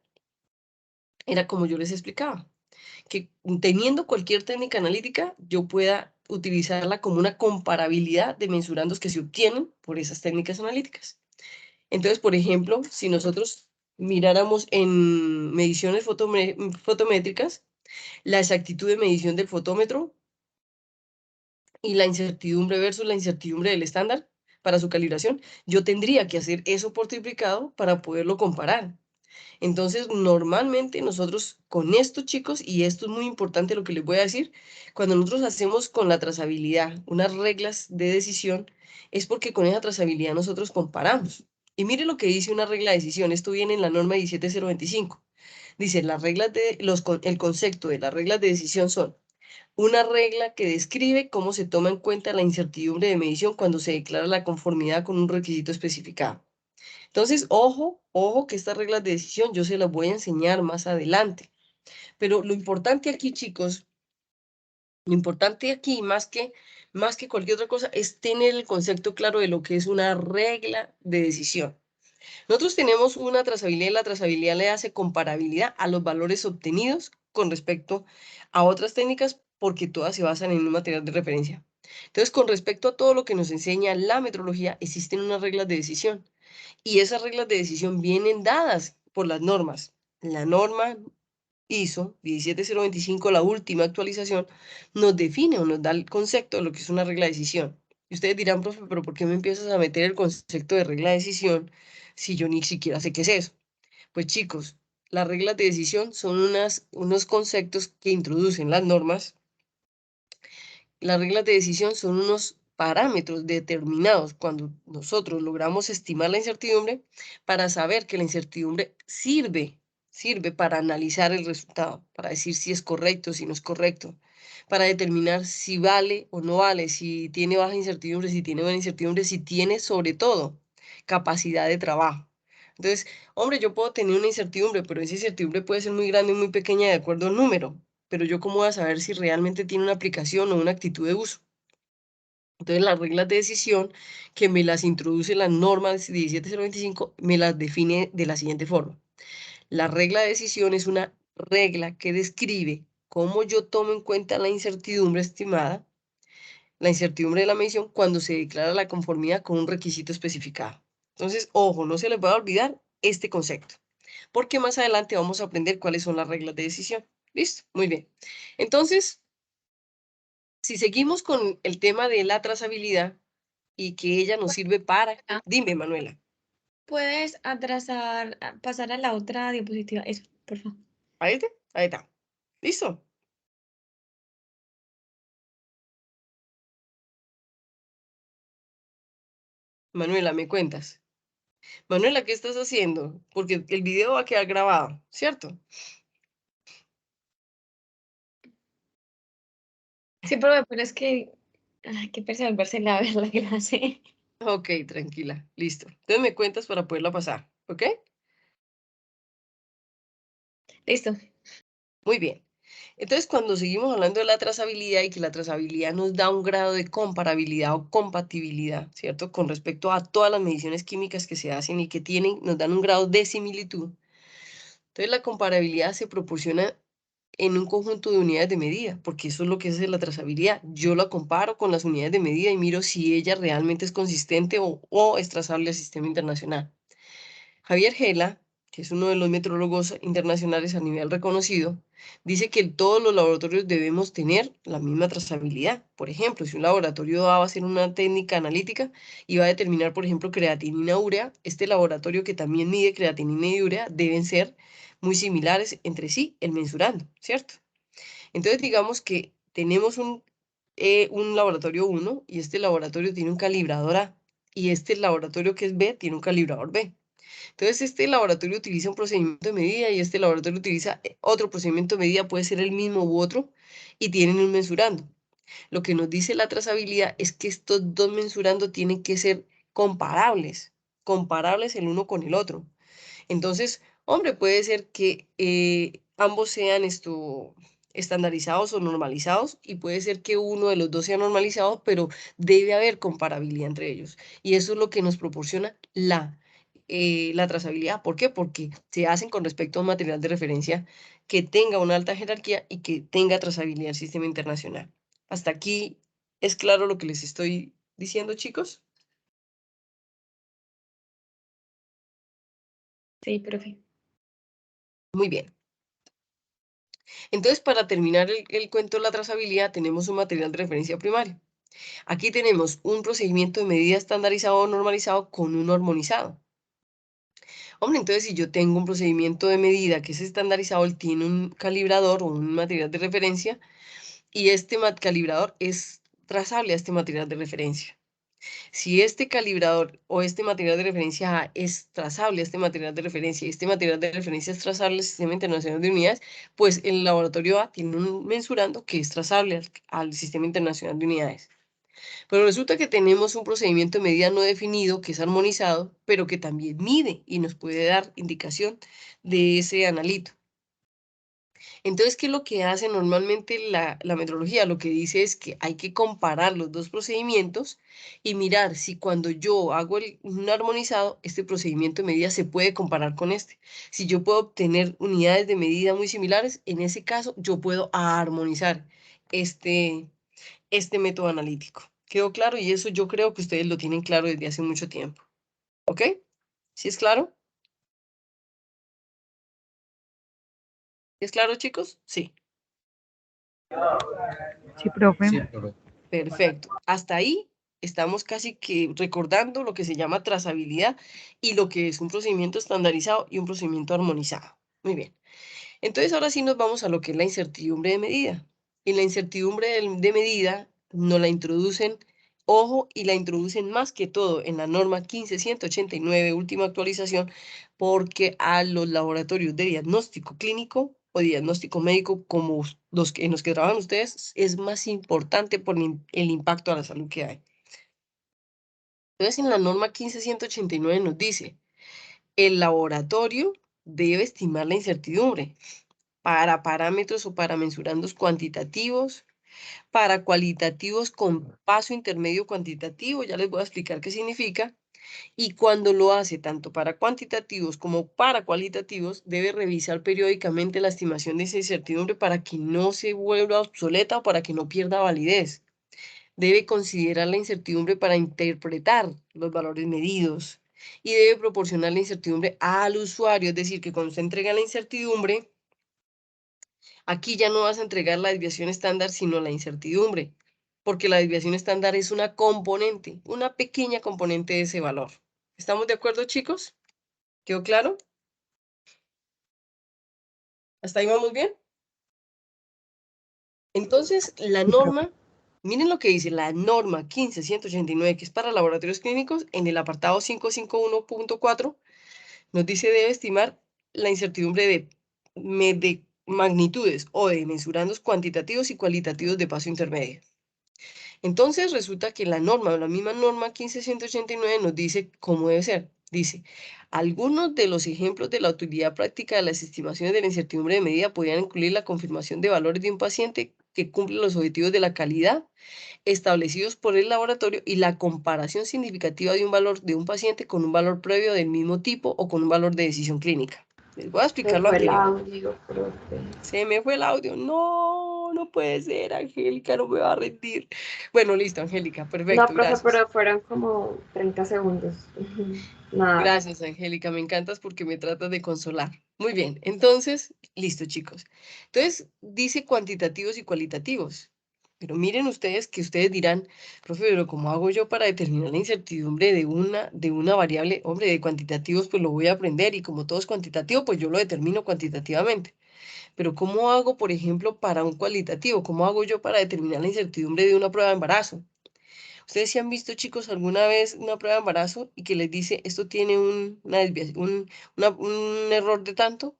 S1: era como yo les explicaba, que teniendo cualquier técnica analítica, yo pueda utilizarla como una comparabilidad de mensurandos que se obtienen por esas técnicas analíticas. Entonces, por ejemplo, si nosotros miráramos en mediciones fotométricas, la exactitud de medición del fotómetro y la incertidumbre versus la incertidumbre del estándar para su calibración, yo tendría que hacer eso por triplicado para poderlo comparar. Entonces, normalmente nosotros con esto, chicos, y esto es muy importante lo que les voy a decir, cuando nosotros hacemos con la trazabilidad unas reglas de decisión, es porque con esa trazabilidad nosotros comparamos. Y mire lo que dice una regla de decisión, esto viene en la norma 17025. Dice, las reglas de el concepto de las reglas de decisión son una regla que describe cómo se toma en cuenta la incertidumbre de medición cuando se declara la conformidad con un requisito especificado. Entonces, ojo que estas reglas de decisión yo se las voy a enseñar más adelante. Pero lo importante aquí, chicos, lo importante aquí, más que cualquier otra cosa, es tener el concepto claro de lo que es una regla de decisión. Nosotros tenemos una trazabilidad y la trazabilidad le hace comparabilidad a los valores obtenidos con respecto a otras técnicas porque todas se basan en un material de referencia. Entonces, con respecto a todo lo que nos enseña la metrología, existen unas reglas de decisión. Y esas reglas de decisión vienen dadas por las normas. La norma ISO 17025, la última actualización, nos define o nos da el concepto de lo que es una regla de decisión. Y ustedes dirán, profe, pero ¿por qué me empiezas a meter el concepto de regla de decisión si yo ni siquiera sé qué es eso? Pues chicos, las reglas de decisión son unos conceptos que introducen las normas. Las reglas de decisión son unos parámetros determinados cuando nosotros logramos estimar la incertidumbre para saber que la incertidumbre sirve para analizar el resultado, para decir si es correcto, si no es correcto, para determinar si vale o no vale, si tiene baja incertidumbre, si tiene buena incertidumbre, si tiene sobre todo capacidad de trabajo. Entonces, hombre, yo puedo tener una incertidumbre, pero esa incertidumbre puede ser muy grande y muy pequeña de acuerdo al número. Pero yo cómo voy a saber si realmente tiene una aplicación o una actitud de uso. Entonces las reglas de decisión que me las introduce la norma 17025 me las define de la siguiente forma. La regla de decisión es una regla que describe cómo yo tomo en cuenta la incertidumbre estimada, la incertidumbre de la medición cuando se declara la conformidad con un requisito especificado. Entonces, ojo, no se les va a olvidar este concepto, porque más adelante vamos a aprender cuáles son las reglas de decisión. ¿Listo? Muy bien. Entonces, si seguimos con el tema de la trazabilidad y que ella nos sirve para... Dime, Manuela.
S5: ¿Puedes pasar a la otra diapositiva? Eso, por favor.
S1: Ahí está. ¿Listo? Manuela, ¿me cuentas? Manuela, ¿qué estás haciendo? Porque el video va a quedar grabado, ¿cierto?
S5: Sí, pero es que hay que perseverarse a ver la clase.
S1: Ok, tranquila, listo. Entonces me cuentas para poderla pasar, ¿ok?
S5: Listo.
S1: Muy bien. Entonces, cuando seguimos hablando de la trazabilidad y que la trazabilidad nos da un grado de comparabilidad o compatibilidad, ¿cierto? Con respecto a todas las mediciones químicas que se hacen y que nos dan un grado de similitud. Entonces, la comparabilidad se proporciona en un conjunto de unidades de medida, porque eso es lo que es la trazabilidad. Yo la comparo con las unidades de medida y miro si ella realmente es consistente o es trazable al sistema internacional. Javier Gela, que es uno de los metrólogos internacionales a nivel reconocido, dice que todos los laboratorios debemos tener la misma trazabilidad. Por ejemplo, si un laboratorio va a hacer una técnica analítica y va a determinar, por ejemplo, creatinina urea, este laboratorio que también mide creatinina y urea deben ser muy similares entre sí, el mensurando, ¿cierto? Entonces, digamos que tenemos un laboratorio 1 y este laboratorio tiene un calibrador A y este laboratorio que es B tiene un calibrador B. Entonces, este laboratorio utiliza un procedimiento de medida y este laboratorio utiliza otro procedimiento de medida, puede ser el mismo u otro, y tienen un mensurando. Lo que nos dice la trazabilidad es que estos dos mensurando tienen que ser comparables el uno con el otro. Entonces, hombre, puede ser que ambos sean estandarizados o normalizados y puede ser que uno de los dos sea normalizado, pero debe haber comparabilidad entre ellos. Y eso es lo que nos proporciona la trazabilidad. ¿Por qué? Porque se hacen con respecto a un material de referencia que tenga una alta jerarquía y que tenga trazabilidad del sistema internacional. Hasta aquí ¿Es claro lo que les estoy diciendo, chicos?
S7: Sí, profe.
S1: Muy bien. Entonces, para terminar el cuento de la trazabilidad, tenemos un material de referencia primario. Aquí tenemos un procedimiento de medida estandarizado o normalizado con uno armonizado. Hombre, entonces si yo tengo un procedimiento de medida que es estandarizado, él tiene un calibrador o un material de referencia y este calibrador es trazable a este material de referencia. Si este calibrador o este material de referencia A es trazable a este material de referencia y este material de referencia es trazable al Sistema Internacional de Unidades, pues el laboratorio A tiene un mensurando que es trazable al Sistema Internacional de Unidades. Pero resulta que tenemos un procedimiento de medida no definido que es armonizado, pero que también mide y nos puede dar indicación de ese analito. Entonces, ¿qué es lo que hace normalmente la metrología? Lo que dice es que hay que comparar los dos procedimientos y mirar si cuando yo hago un armonizado, este procedimiento de medida se puede comparar con este. Si yo puedo obtener unidades de medida muy similares, en ese caso yo puedo armonizar este método analítico. ¿Quedó claro? Y eso yo creo que ustedes lo tienen claro desde hace mucho tiempo. ¿Ok? ¿Sí es claro? ¿Sí es claro, chicos? Sí.
S6: Sí, profe.
S4: Sí, profe.
S1: Perfecto. Hasta ahí estamos casi que recordando lo que se llama trazabilidad y lo que es un procedimiento estandarizado y un procedimiento armonizado. Muy bien. Entonces ahora sí nos vamos a lo que es la incertidumbre de medida. Y la incertidumbre de medida nos la introducen, ojo, y la introducen más que todo en la norma 15189, última actualización, porque a los laboratorios de diagnóstico clínico o diagnóstico médico como los en los que trabajan ustedes es más importante por el impacto a la salud que hay. Entonces en la norma 15189 nos dice, el laboratorio debe estimar la incertidumbre para parámetros o para mensurandos cuantitativos, para cualitativos con paso intermedio cuantitativo, ya les voy a explicar qué significa, y cuando lo hace tanto para cuantitativos como para cualitativos, debe revisar periódicamente la estimación de esa incertidumbre para que no se vuelva obsoleta o para que no pierda validez. Debe considerar la incertidumbre para interpretar los valores medidos y debe proporcionar la incertidumbre al usuario, es decir, que cuando se entrega la incertidumbre, aquí ya no vas a entregar la desviación estándar, sino la incertidumbre, porque la desviación estándar es una componente, una pequeña componente de ese valor. ¿Estamos de acuerdo, chicos? ¿Quedó claro? ¿Hasta ahí vamos bien? Entonces, la norma, miren lo que dice, la norma 15189, que es para laboratorios clínicos, en el apartado 551.4, nos dice debe estimar la incertidumbre de magnitudes o de mensurandos cuantitativos y cualitativos de paso intermedio. Entonces resulta que la misma norma 15189 nos dice cómo debe ser. Dice, algunos de los ejemplos de la utilidad práctica de las estimaciones de la incertidumbre de medida podrían incluir la confirmación de valores de un paciente que cumple los objetivos de la calidad establecidos por el laboratorio y la comparación significativa de un valor de un paciente con un valor previo del mismo tipo o con un valor de decisión clínica. Les voy a explicar lo anterior. Se me fue el audio. No, no puede ser, Angélica, no me va a rendir. Bueno, listo, Angélica, perfecto,
S8: No, profe,
S1: gracias.
S8: pero fueron como 30 segundos. Nada.
S1: Gracias, Angélica, me encantas porque me tratas de consolar. Muy bien, entonces, listo, chicos. Entonces, dice cuantitativos y cualitativos. Pero miren ustedes que ustedes dirán, profe, pero ¿cómo hago yo para determinar la incertidumbre de una variable? Hombre, de cuantitativos, pues lo voy a aprender y como todo es cuantitativo, pues yo lo determino cuantitativamente. Pero ¿cómo hago, por ejemplo, para un cualitativo? ¿Cómo hago yo para determinar la incertidumbre de una prueba de embarazo? ¿Ustedes sí han visto, chicos, alguna vez una prueba de embarazo y que les dice esto tiene una desviación, un error de tanto?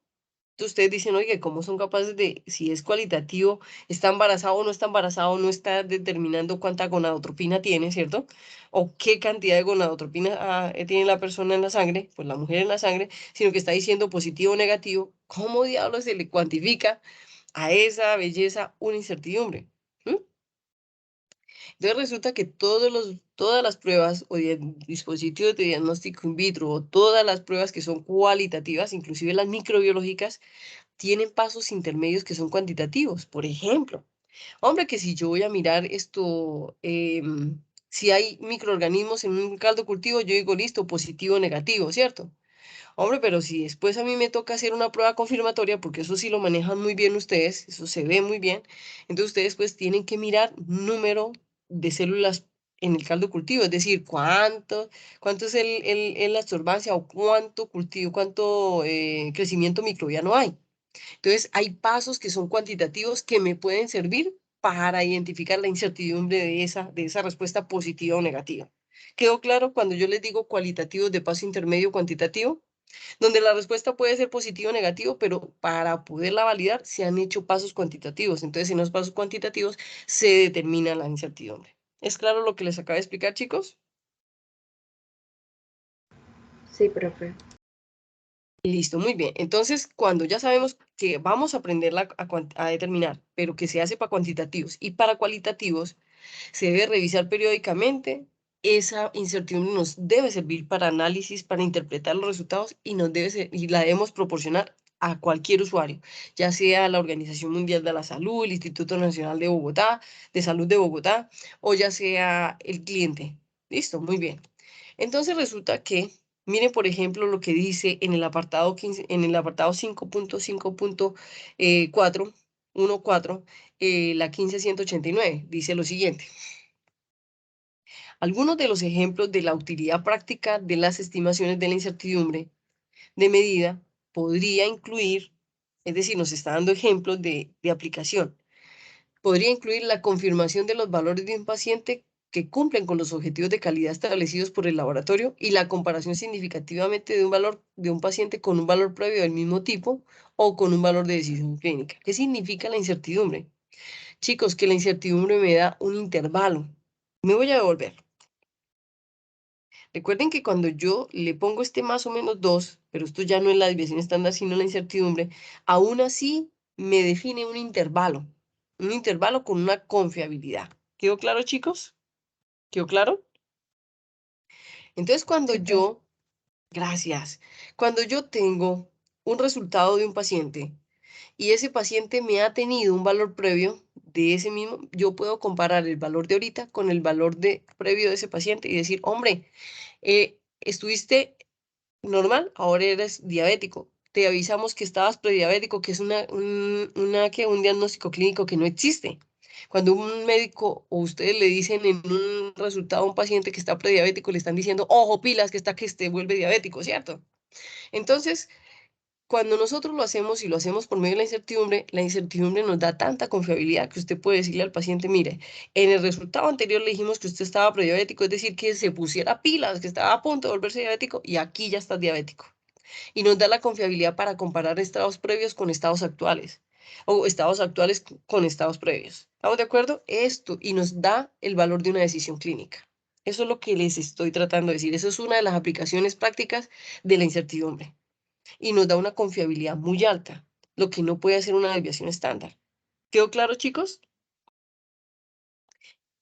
S1: Entonces ustedes dicen, oye, ¿cómo son capaces de, si es cualitativo, está embarazado o no está embarazado, no está determinando cuánta gonadotropina tiene, ¿cierto? O qué cantidad de gonadotropina tiene la persona en la sangre, pues la mujer en la sangre, sino que está diciendo positivo o negativo. ¿Cómo diablos se le cuantifica a esa belleza una incertidumbre? Entonces resulta que todas las pruebas o dispositivos de diagnóstico in vitro o todas las pruebas que son cualitativas, inclusive las microbiológicas, tienen pasos intermedios que son cuantitativos. Por ejemplo, Hombre, que si yo voy a mirar si hay microorganismos en un caldo cultivo, yo digo, listo, positivo o negativo, ¿cierto? Hombre, pero si después a mí me toca hacer una prueba confirmatoria, porque eso sí lo manejan muy bien ustedes, eso se ve muy bien, entonces ustedes pues tienen que mirar número de células en el caldo cultivo, es decir, cuánto es la absorbancia o cuánto cultivo, cuánto crecimiento microbiano hay. Entonces, hay pasos que son cuantitativos que me pueden servir para identificar la incertidumbre de esa respuesta positiva o negativa. ¿Quedó claro cuando yo les digo cualitativos de paso intermedio cuantitativo? Donde la respuesta puede ser positivo o negativo, pero para poderla validar se han hecho pasos cuantitativos. Entonces, en los pasos cuantitativos se determina la incertidumbre. ¿Es claro lo que les acabo de explicar, chicos?
S8: Sí, profe.
S1: Listo, muy bien. Entonces, cuando ya sabemos que vamos a aprenderla a determinar, pero que se hace para cuantitativos y para cualitativos, se debe revisar periódicamente. Esa incertidumbre nos debe servir para análisis, para interpretar los resultados y y la debemos proporcionar a cualquier usuario, ya sea la Organización Mundial de la Salud, el Instituto Nacional de Bogotá, de Salud de Bogotá, o ya sea el cliente. Listo, muy bien. Entonces resulta que, miren por ejemplo lo que dice en el apartado 15, en el apartado 5.5.4, 1.4, la 15189, dice lo siguiente. Algunos de los ejemplos de la utilidad práctica de las estimaciones de la incertidumbre de medida podría incluir, es decir, nos está dando ejemplos de aplicación. Podría incluir la confirmación de los valores de un paciente que cumplen con los objetivos de calidad establecidos por el laboratorio y la comparación significativamente de un valor de un paciente con un valor previo del mismo tipo o con un valor de decisión clínica. ¿Qué significa la incertidumbre? Chicos, que la incertidumbre me da un intervalo. Me voy a devolver. Recuerden que cuando yo le pongo este más o menos 2, pero esto ya no es la desviación estándar, sino la incertidumbre, aún así me define un intervalo con una confiabilidad. ¿Quedó claro, chicos? ¿Quedó claro? Entonces, gracias, cuando yo tengo un resultado de un paciente y ese paciente me ha tenido un valor previo de ese mismo, yo puedo comparar el valor de ahorita con el valor previo de ese paciente y decir, hombre, estuviste normal, ahora eres diabético. Te avisamos que estabas prediabético, que es un diagnóstico clínico que no existe. Cuando un médico o ustedes le dicen en un resultado a un paciente que está prediabético, le están diciendo, ojo, pilas, que está que se vuelve diabético, ¿cierto? Entonces, cuando nosotros lo hacemos y lo hacemos por medio de la incertidumbre nos da tanta confiabilidad que usted puede decirle al paciente, mire, en el resultado anterior le dijimos que usted estaba prediabético, es decir, que se pusiera pilas, que estaba a punto de volverse diabético y aquí ya está diabético. Y nos da la confiabilidad para comparar estados previos con estados actuales o estados actuales con estados previos. ¿Estamos de acuerdo? Esto y nos da el valor de una decisión clínica. Eso es lo que les estoy tratando de decir. Eso es una de las aplicaciones prácticas de la incertidumbre y nos da una confiabilidad muy alta, lo que no puede hacer una desviación estándar. ¿Quedó claro, chicos?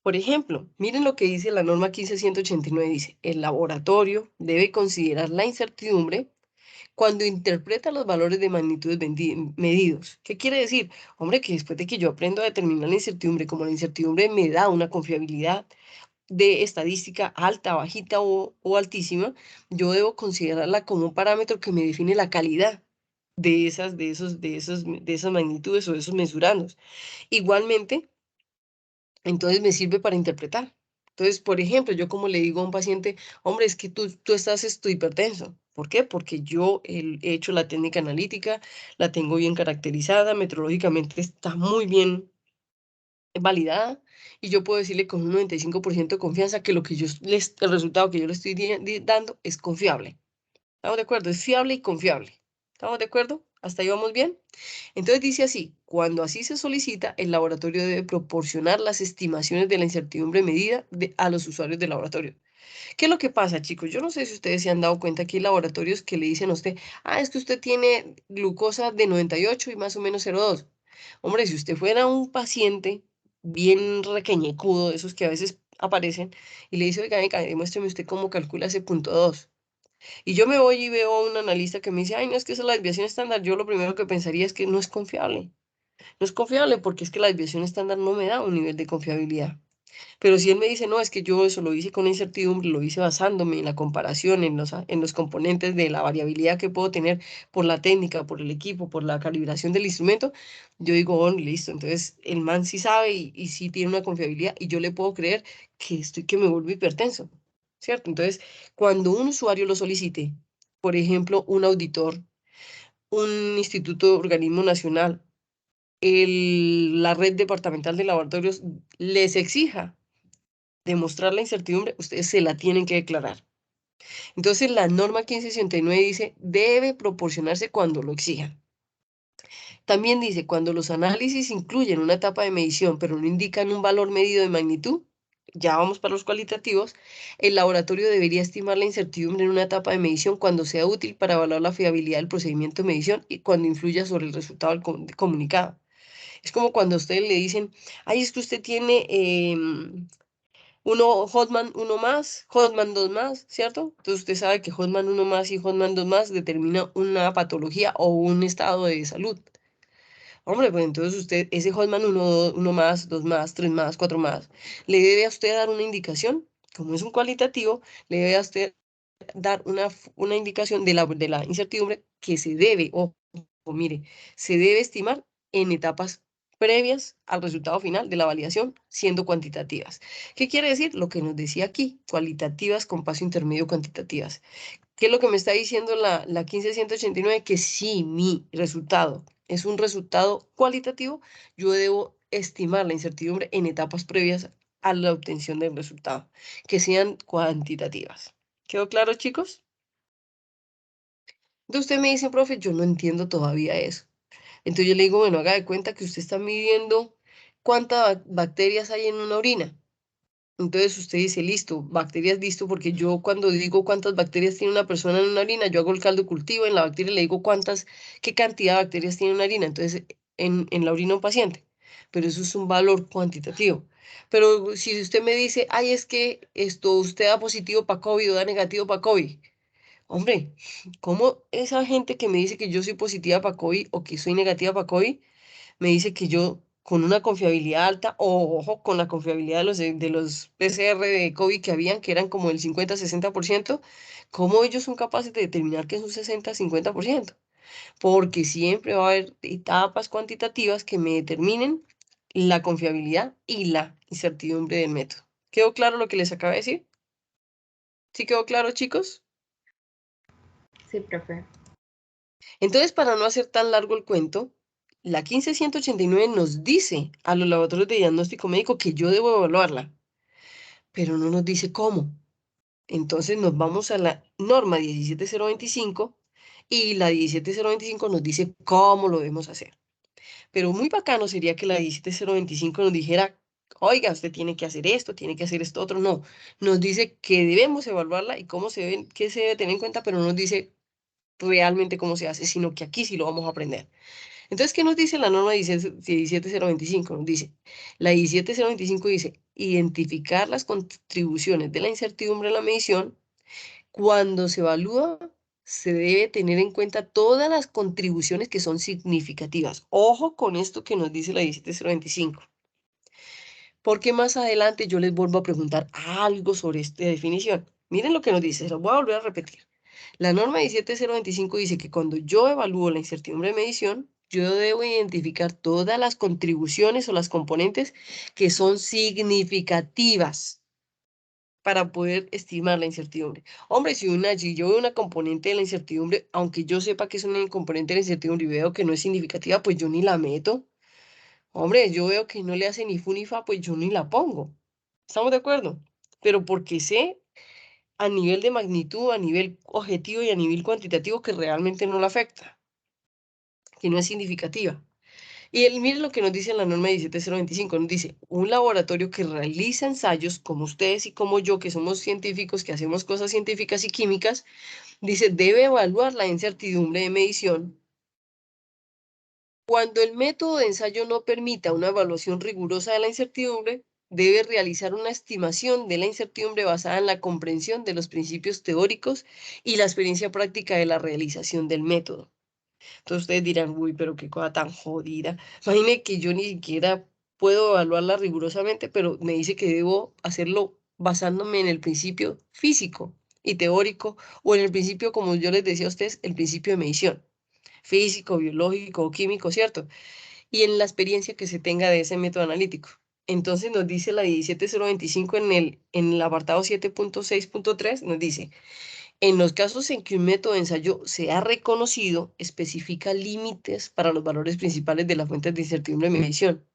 S1: Por ejemplo, miren lo que dice la norma 15189. Dice, el laboratorio debe considerar la incertidumbre cuando interpreta los valores de magnitudes medidos. ¿Qué quiere decir? Hombre, que después de que yo aprendo a determinar la incertidumbre, como la incertidumbre me da una confiabilidad de estadística alta, bajita o altísima, yo debo considerarla como un parámetro que me define la calidad de esas magnitudes o de esos mesurandos. Igualmente, entonces me sirve para interpretar. Entonces, por ejemplo, yo como le digo a un paciente, hombre, es que tú estás hipertenso. ¿Por qué? Porque yo he hecho la técnica analítica, la tengo bien caracterizada, metrológicamente está muy bien validada y yo puedo decirle con un 95% de confianza que el resultado que yo le estoy dando es confiable. ¿Estamos de acuerdo? Es fiable y confiable. ¿Estamos de acuerdo? ¿Hasta ahí vamos bien? Entonces dice así, cuando así se solicita, el laboratorio debe proporcionar las estimaciones de la incertidumbre medida a los usuarios del laboratorio. ¿Qué es lo que pasa, chicos? Yo no sé si ustedes se han dado cuenta que hay laboratorios que le dicen a usted, es que usted tiene glucosa de 98 y más o menos 0,2. Hombre, si usted fuera un paciente bien requeñecudo, esos que a veces aparecen, y le dice, oiga, venga, demuéstreme usted cómo calcula ese punto 2. Y yo me voy y veo a un analista que me dice, ay, no, es que esa es la desviación estándar. Yo lo primero que pensaría es que no es confiable. No es confiable porque es que la desviación estándar no me da un nivel de confiabilidad. Pero si él me dice, no, es que yo eso lo hice con incertidumbre, lo hice basándome en la comparación, en los componentes de la variabilidad que puedo tener por la técnica, por el equipo, por la calibración del instrumento, yo digo, oh, listo, entonces el man sí sabe y sí tiene una confiabilidad y yo le puedo creer que me vuelvo hipertenso, ¿cierto? Entonces, cuando un usuario lo solicite, por ejemplo, un auditor, un instituto, organismo nacional, la red departamental de laboratorios les exija demostrar la incertidumbre, ustedes se la tienen que declarar. Entonces, la norma 1569 dice, debe proporcionarse cuando lo exijan. También dice, cuando los análisis incluyen una etapa de medición, pero no indican un valor medido de magnitud, ya vamos para los cualitativos, el laboratorio debería estimar la incertidumbre en una etapa de medición cuando sea útil para evaluar la fiabilidad del procedimiento de medición y cuando influya sobre el resultado del comunicado. Es como cuando a ustedes le dicen, ay, es que usted tiene uno Hotman 1 más, Hotman 2 más, ¿cierto? Entonces usted sabe que Hotman 1 más y Hotman 2 más determina una patología o un estado de salud. Hombre, pues entonces usted, ese Hotman 1 más, 2 más, 3 más, 4 más, le debe a usted dar una indicación, como es un cualitativo, le debe a usted dar una indicación de la incertidumbre que se debe, o mire, se debe estimar en etapas previas al resultado final de la validación, siendo cuantitativas. ¿Qué quiere decir? Lo que nos decía aquí, cualitativas con paso intermedio cuantitativas. ¿Qué es lo que me está diciendo la 15189? Que si mi resultado es un resultado cualitativo, yo debo estimar la incertidumbre en etapas previas a la obtención del resultado, que sean cuantitativas. ¿Quedó claro, chicos? Entonces usted me dice, profe, yo no entiendo todavía eso. Entonces yo le digo, bueno, haga de cuenta que usted está midiendo cuántas bacterias hay en una orina. Entonces usted dice, listo, bacterias, listo, porque yo cuando digo cuántas bacterias tiene una persona en una harina, yo hago el caldo cultivo, en la bacteria le digo qué cantidad de bacterias tiene una harina, entonces en la orina de un paciente. Pero eso es un valor cuantitativo. Pero si usted me dice, ay, es que usted da positivo para COVID o da negativo para COVID. Hombre, ¿cómo esa gente que me dice que yo soy positiva para COVID o que soy negativa para COVID me dice que yo con una confiabilidad alta, o ojo, con la confiabilidad de los PCR de COVID que habían, que eran como el 50-60%, cómo ellos son capaces de determinar que es un 60-50%? Porque siempre va a haber etapas cuantitativas que me determinen la confiabilidad y la incertidumbre del método. ¿Quedó claro lo que les acabo de decir? ¿Sí quedó claro, chicos?
S8: Sí, profe.
S1: Entonces, para no hacer tan largo el cuento, la 15189 nos dice a los laboratorios de diagnóstico médico que yo debo evaluarla, pero no nos dice cómo. Entonces nos vamos a la norma 17025 y la 17025 nos dice cómo lo debemos hacer. Pero muy bacano sería que la 17025 nos dijera, oiga, usted tiene que hacer esto otro. No, nos dice que debemos evaluarla y qué se debe tener en cuenta, pero no nos dice realmente cómo se hace, sino que aquí sí lo vamos a aprender. Entonces, ¿qué nos dice la norma 17025? Nos dice, la 17025 dice, identificar las contribuciones de la incertidumbre en la medición. Cuando se evalúa, se debe tener en cuenta todas las contribuciones que son significativas. Ojo con esto que nos dice la 17025. Porque más adelante yo les vuelvo a preguntar algo sobre esta definición. Miren lo que nos dice, se lo voy a volver a repetir. La norma 17025 dice que cuando yo evalúo la incertidumbre de medición, yo debo identificar todas las contribuciones o las componentes que son significativas para poder estimar la incertidumbre. Hombre, si yo veo una componente de la incertidumbre, aunque yo sepa que es una componente de la incertidumbre y veo que no es significativa, pues yo ni la meto. Hombre, yo veo que no le hace ni fu ni fa, pues yo ni la pongo. ¿Estamos de acuerdo? Pero porque sé a nivel de magnitud, a nivel objetivo y a nivel cuantitativo que realmente no la afecta, que no es significativa. Y mire lo que nos dice la norma 17025, nos dice, un laboratorio que realiza ensayos, como ustedes y como yo, que somos científicos, que hacemos cosas científicas y químicas, dice, debe evaluar la incertidumbre de medición. Cuando el método de ensayo no permita una evaluación rigurosa de la incertidumbre, debe realizar una estimación de la incertidumbre basada en la comprensión de los principios teóricos y la experiencia práctica de la realización del método. Entonces ustedes dirán, uy, pero qué cosa tan jodida. Imagínense que yo ni siquiera puedo evaluarla rigurosamente, pero me dice que debo hacerlo basándome en el principio físico y teórico, o en el principio, como yo les decía a ustedes, el principio de medición, físico, biológico, químico, ¿cierto? Y en la experiencia que se tenga de ese método analítico. Entonces nos dice la 17025 en el apartado 7.6.3, nos dice, en los casos en que un método de ensayo sea reconocido, especifica límites para los valores principales de las fuentes de incertidumbre de medición.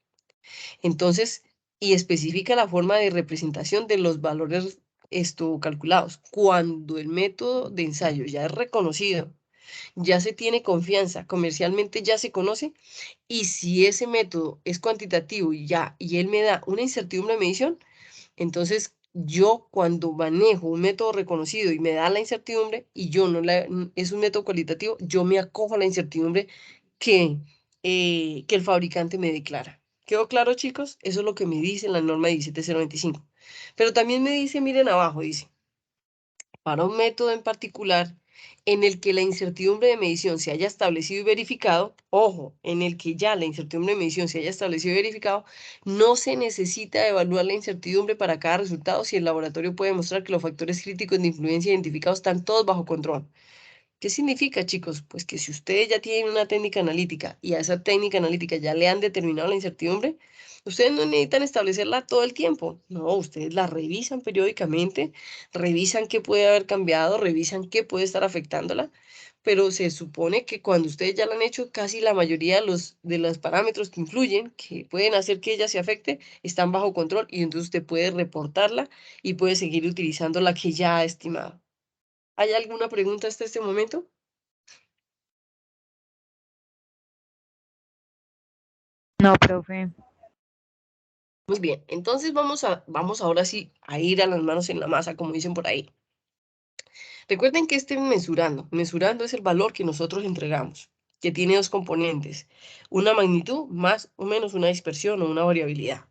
S1: Entonces, y especifica la forma de representación de los valores calculados. Cuando el método de ensayo ya es reconocido, ya se tiene confianza, comercialmente ya se conoce, y si ese método es cuantitativo y él me da una incertidumbre de medición, entonces yo cuando manejo un método reconocido y me da la incertidumbre y yo no es un método cualitativo, yo me acojo a la incertidumbre que el fabricante me declara. ¿Quedó claro, chicos? Eso es lo que me dice la norma 17025. Pero también me dice, miren abajo, dice, para un método en particular en el que la incertidumbre de medición se haya establecido y verificado, ojo, en el que ya la incertidumbre de medición se haya establecido y verificado, no se necesita evaluar la incertidumbre para cada resultado si el laboratorio puede demostrar que los factores críticos de influencia identificados están todos bajo control. ¿Qué significa, chicos? Pues que si ustedes ya tienen una técnica analítica y a esa técnica analítica ya le han determinado la incertidumbre, ustedes no necesitan establecerla todo el tiempo. No, ustedes la revisan periódicamente, revisan qué puede haber cambiado, revisan qué puede estar afectándola, pero se supone que cuando ustedes ya la han hecho, casi la mayoría de los parámetros que influyen, que pueden hacer que ella se afecte, están bajo control y entonces usted puede reportarla y puede seguir utilizando la que ya ha estimado. ¿Hay alguna pregunta hasta este momento?
S6: No, profe.
S1: Muy bien, entonces vamos ahora sí a ir a las manos en la masa, como dicen por ahí. Recuerden que mesurando es el valor que nosotros entregamos, que tiene dos componentes, una magnitud más o menos una dispersión o una variabilidad,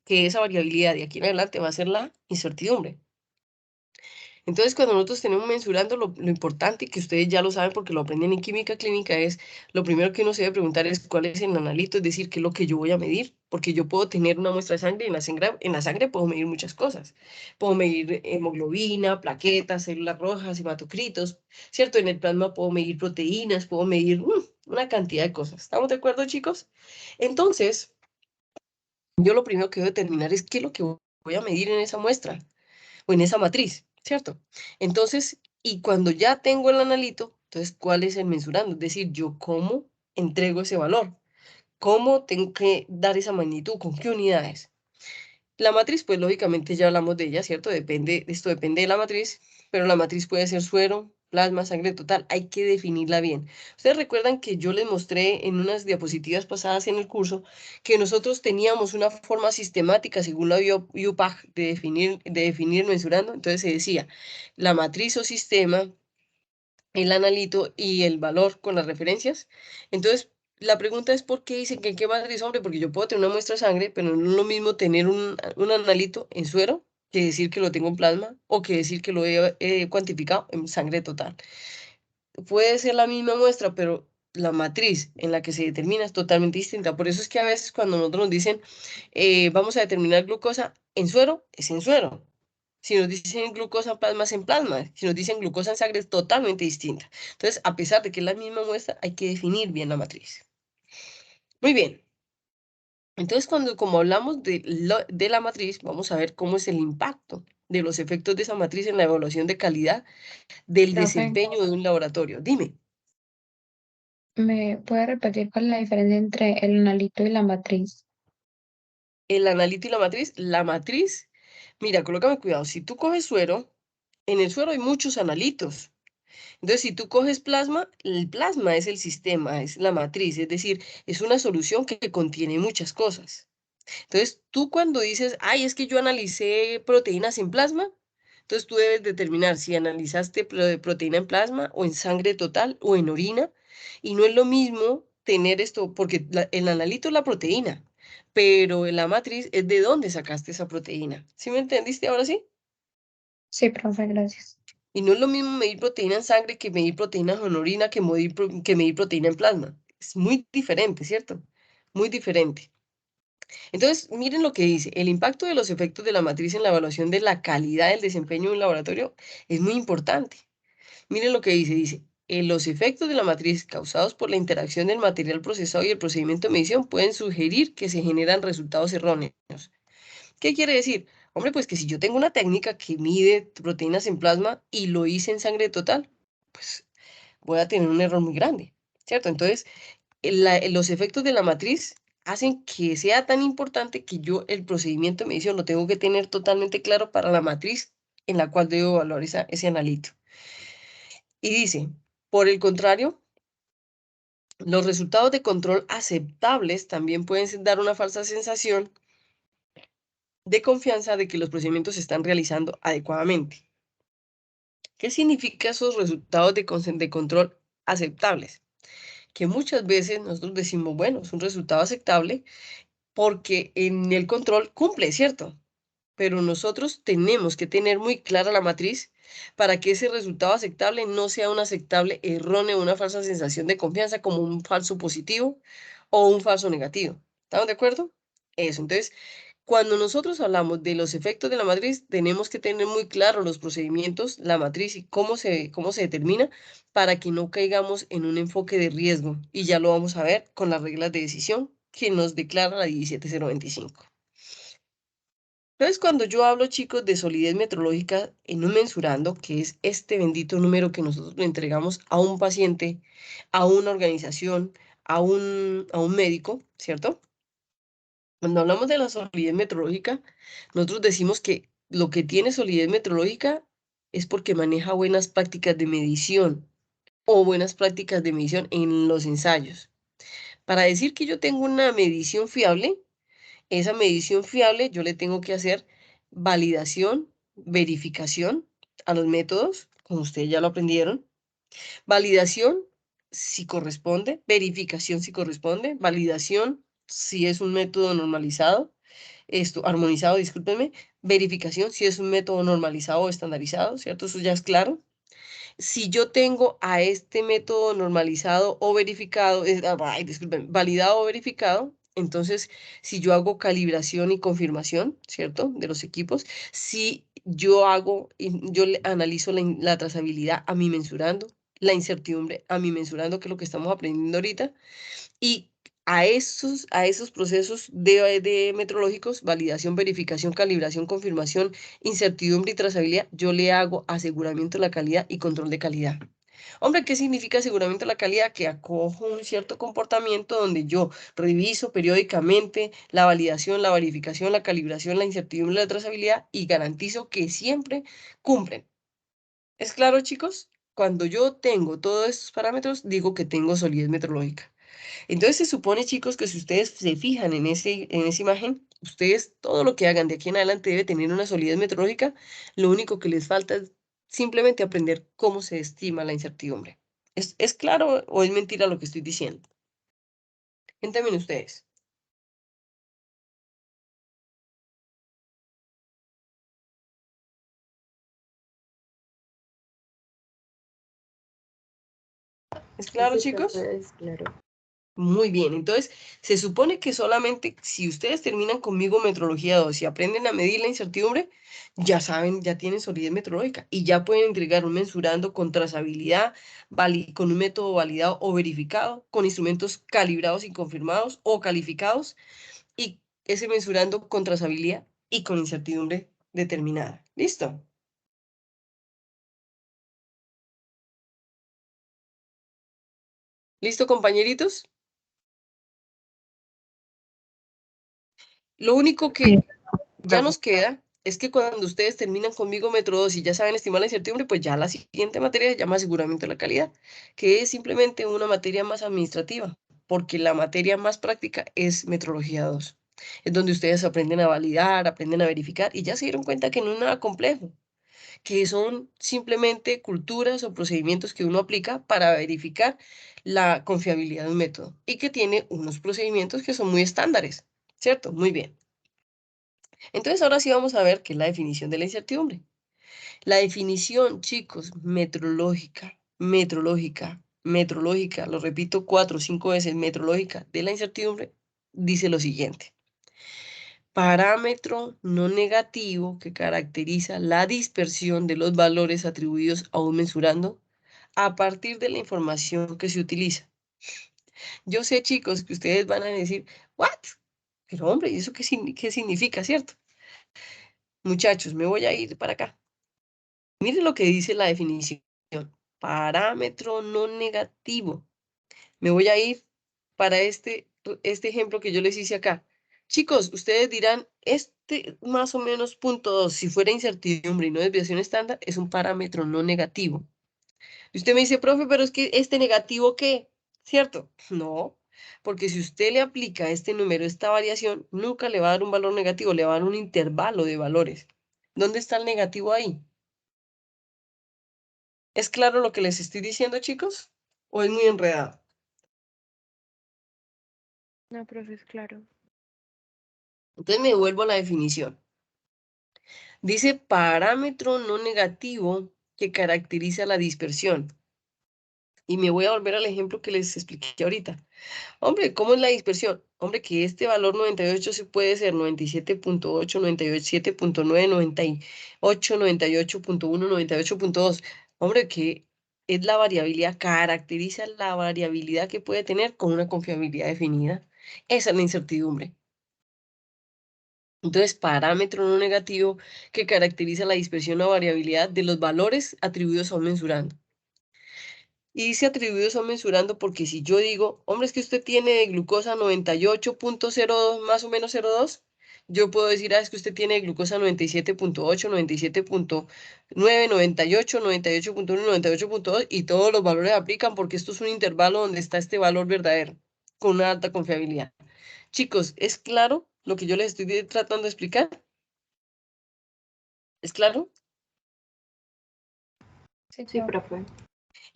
S1: que esa variabilidad de aquí en adelante va a ser la incertidumbre. Entonces, cuando nosotros tenemos mensurando, lo importante, que ustedes ya lo saben porque lo aprenden en química clínica, es lo primero que uno se debe preguntar es cuál es el analito, es decir, qué es lo que yo voy a medir, porque yo puedo tener una muestra de sangre y en la sangre puedo medir muchas cosas. Puedo medir hemoglobina, plaquetas, células rojas, hematocritos, ¿cierto? En el plasma puedo medir proteínas, puedo medir una cantidad de cosas. ¿Estamos de acuerdo, chicos? Entonces, yo lo primero que debo determinar es qué es lo que voy a medir en esa muestra o en esa matriz, ¿cierto? Entonces, y cuando ya tengo el analito, entonces, ¿cuál es el mensurando? Es decir, yo cómo entrego ese valor, cómo tengo que dar esa magnitud, con qué unidades. La matriz, pues lógicamente ya hablamos de ella, ¿cierto? Esto depende de la matriz, pero la matriz puede ser suero, plasma, sangre total, hay que definirla bien. Ustedes recuerdan que yo les mostré en unas diapositivas pasadas en el curso que nosotros teníamos una forma sistemática según la UPAC de definir mensurando. Entonces se decía la matriz o sistema, el analito y el valor con las referencias. Entonces, la pregunta es ¿por qué dicen que qué matriz, hombre? Porque yo puedo tener una muestra de sangre, pero no es lo mismo tener un analito en suero que decir que lo tengo en plasma o que decir que lo he cuantificado en sangre total. Puede ser la misma muestra, pero la matriz en la que se determina es totalmente distinta. Por eso es que a veces cuando nosotros nos dicen vamos a determinar glucosa en suero, es en suero. Si nos dicen glucosa en plasma, es en plasma. Si nos dicen glucosa en sangre, es totalmente distinta. Entonces, a pesar de que es la misma muestra, hay que definir bien la matriz. Muy bien. Entonces, como hablamos de la matriz, vamos a ver cómo es el impacto de los efectos de esa matriz en la evaluación de calidad del
S7: Profe,
S1: desempeño de un laboratorio. Dime,
S7: ¿me puede repetir cuál es la diferencia entre el analito y la matriz?
S1: el analito y la matriz, mira, colócame cuidado. Si tú coges suero, en el suero hay muchos analitos. Entonces, si tú coges plasma, el plasma es el sistema, es la matriz, es decir, es una solución que contiene muchas cosas. Entonces, tú cuando dices, ay, es que yo analicé proteínas en plasma, entonces tú debes determinar si analizaste proteína en plasma o en sangre total o en orina, y no es lo mismo tener esto, porque el analito es la proteína, pero la matriz es de dónde sacaste esa proteína. ¿Sí me entendiste ahora sí?
S7: Sí, profe, gracias.
S1: Y no es lo mismo medir proteína en sangre que medir proteínas en orina, que medir proteína en plasma. Es muy diferente, ¿cierto? Muy diferente. Entonces, miren lo que dice. El impacto de los efectos de la matriz en la evaluación de la calidad del desempeño en un laboratorio es muy importante. Miren lo que dice. Dice, los efectos de la matriz causados por la interacción del material procesado y el procedimiento de medición pueden sugerir que se generan resultados erróneos. ¿Qué quiere decir? Hombre, pues que si yo tengo una técnica que mide proteínas en plasma y lo hice en sangre total, pues voy a tener un error muy grande, ¿cierto? Entonces, los efectos de la matriz hacen que sea tan importante que yo el procedimiento de medición lo tengo que tener totalmente claro para la matriz en la cual debo evaluar ese analito. Y dice, por el contrario, los resultados de control aceptables también pueden dar una falsa sensación de confianza de que los procedimientos se están realizando adecuadamente. ¿Qué significa esos resultados de control aceptables? Que muchas veces nosotros decimos, bueno, es un resultado aceptable porque en el control cumple, ¿cierto? Pero nosotros tenemos que tener muy clara la matriz para que ese resultado aceptable no sea un aceptable erróneo, una falsa sensación de confianza como un falso positivo o un falso negativo. ¿Estamos de acuerdo? Eso, entonces, cuando nosotros hablamos de los efectos de la matriz, tenemos que tener muy claro los procedimientos, la matriz y cómo se determina para que no caigamos en un enfoque de riesgo. Y ya lo vamos a ver con las reglas de decisión que nos declara la 17025. Entonces, cuando yo hablo, chicos, de solidez metrológica en un mensurando, que es este bendito número que nosotros le entregamos a un paciente, a una organización, a un médico, ¿cierto? Cuando hablamos de la solidez metrológica, nosotros decimos que lo que tiene solidez metrológica es porque maneja buenas prácticas de medición o buenas prácticas de medición en los ensayos. Para decir que yo tengo una medición fiable, esa medición fiable yo le tengo que hacer validación, verificación a los métodos, como ustedes ya lo aprendieron, validación si corresponde, verificación si corresponde, validación si es un método normalizado, armonizado, discúlpenme, verificación si es un método normalizado o estandarizado, ¿cierto? Eso ya es claro. Si yo tengo a este método normalizado o verificado, disculpen, validado o verificado, entonces si yo hago calibración y confirmación, ¿cierto? De los equipos, si yo analizo la trazabilidad a mi mensurando, la incertidumbre a mi mensurando, que es lo que estamos aprendiendo ahorita, y a esos procesos de metrológicos, validación, verificación, calibración, confirmación, incertidumbre y trazabilidad, yo le hago aseguramiento de la calidad y control de calidad. Hombre, ¿qué significa aseguramiento de la calidad? Que acojo un cierto comportamiento donde yo reviso periódicamente la validación, la verificación, la calibración, la incertidumbre, la trazabilidad y garantizo que siempre cumplen. ¿Es claro, chicos? Cuando yo tengo todos estos parámetros, digo que tengo solidez metrológica. Entonces se supone, chicos, que si ustedes se fijan en esa imagen, ustedes todo lo que hagan de aquí en adelante debe tener una solidez metrológica. Lo único que les falta es simplemente aprender cómo se estima la incertidumbre. ¿Es claro o es mentira lo que estoy diciendo? Cuéntenme ustedes. ¿Es claro,
S8: Sí,
S1: chicos?
S8: profe, es claro.
S1: Muy bien, entonces se supone que solamente si ustedes terminan conmigo metrología 2 y aprenden a medir la incertidumbre, ya saben, ya tienen solidez metrológica y ya pueden entregar un mensurando con trazabilidad, con un método validado o verificado, con instrumentos calibrados y confirmados o calificados y ese mensurando con trazabilidad y con incertidumbre determinada. ¿Listo? ¿Listo, compañeritos? Lo único que ya nos queda es que cuando ustedes terminan conmigo Metro 2 y ya saben estimar la incertidumbre, pues ya la siguiente materia se llama aseguramiento de la calidad, que es simplemente una materia más administrativa, porque la materia más práctica es metrología 2. Es donde ustedes aprenden a validar, aprenden a verificar y ya se dieron cuenta que no es nada complejo, que son simplemente culturas o procedimientos que uno aplica para verificar la confiabilidad de un método y que tiene unos procedimientos que son muy estándares, ¿cierto? Muy bien. Entonces ahora sí vamos a ver qué es la definición de la incertidumbre. La definición, chicos, metrológica, lo repito 4 o 5 veces, metrológica de la incertidumbre, dice lo siguiente. Parámetro no negativo que caracteriza la dispersión de los valores atribuidos a un mensurando a partir de la información que se utiliza. Yo sé, chicos, que ustedes van a decir, ¿what? Pero hombre, ¿y eso qué significa, cierto? Muchachos, me voy a ir para acá. Miren lo que dice la definición. Parámetro no negativo. Me voy a ir para este ejemplo que yo les hice acá. Chicos, ustedes dirán, más o menos punto 2, si fuera incertidumbre y no desviación estándar, es un parámetro no negativo. Y usted me dice, profe, pero es que este negativo, ¿qué? ¿Cierto? No, porque si usted le aplica a este número esta variación, nunca le va a dar un valor negativo, le va a dar un intervalo de valores. ¿Dónde está el negativo ahí? ¿Es claro lo que les estoy diciendo, chicos? ¿O es muy enredado?
S2: No, profe, es claro.
S1: Entonces me vuelvo a la definición. Dice parámetro no negativo que caracteriza la dispersión. Y me voy a volver al ejemplo que les expliqué ahorita. Hombre, ¿cómo es la dispersión? Hombre, que este valor 98 se puede ser 97.8, 97.9, 98, 98.1, 98.2. Hombre, que es la variabilidad, caracteriza la variabilidad que puede tener con una confiabilidad definida. Esa es la incertidumbre. Entonces, parámetro no negativo que caracteriza la dispersión o variabilidad de los valores atribuidos a un mensurando. Y dice atribuidos a un mensurando porque si yo digo, hombre, es que usted tiene glucosa 98.02, más o menos 0.2, yo puedo decir, es que usted tiene glucosa 97.8, 97.9, 98, 98.1, 98.2, y todos los valores aplican porque esto es un intervalo donde está este valor verdadero, con una alta confiabilidad. Chicos, ¿es claro lo que yo les estoy tratando de explicar? ¿Es claro?
S7: Sí,
S8: Sí,
S7: profe.
S8: profe.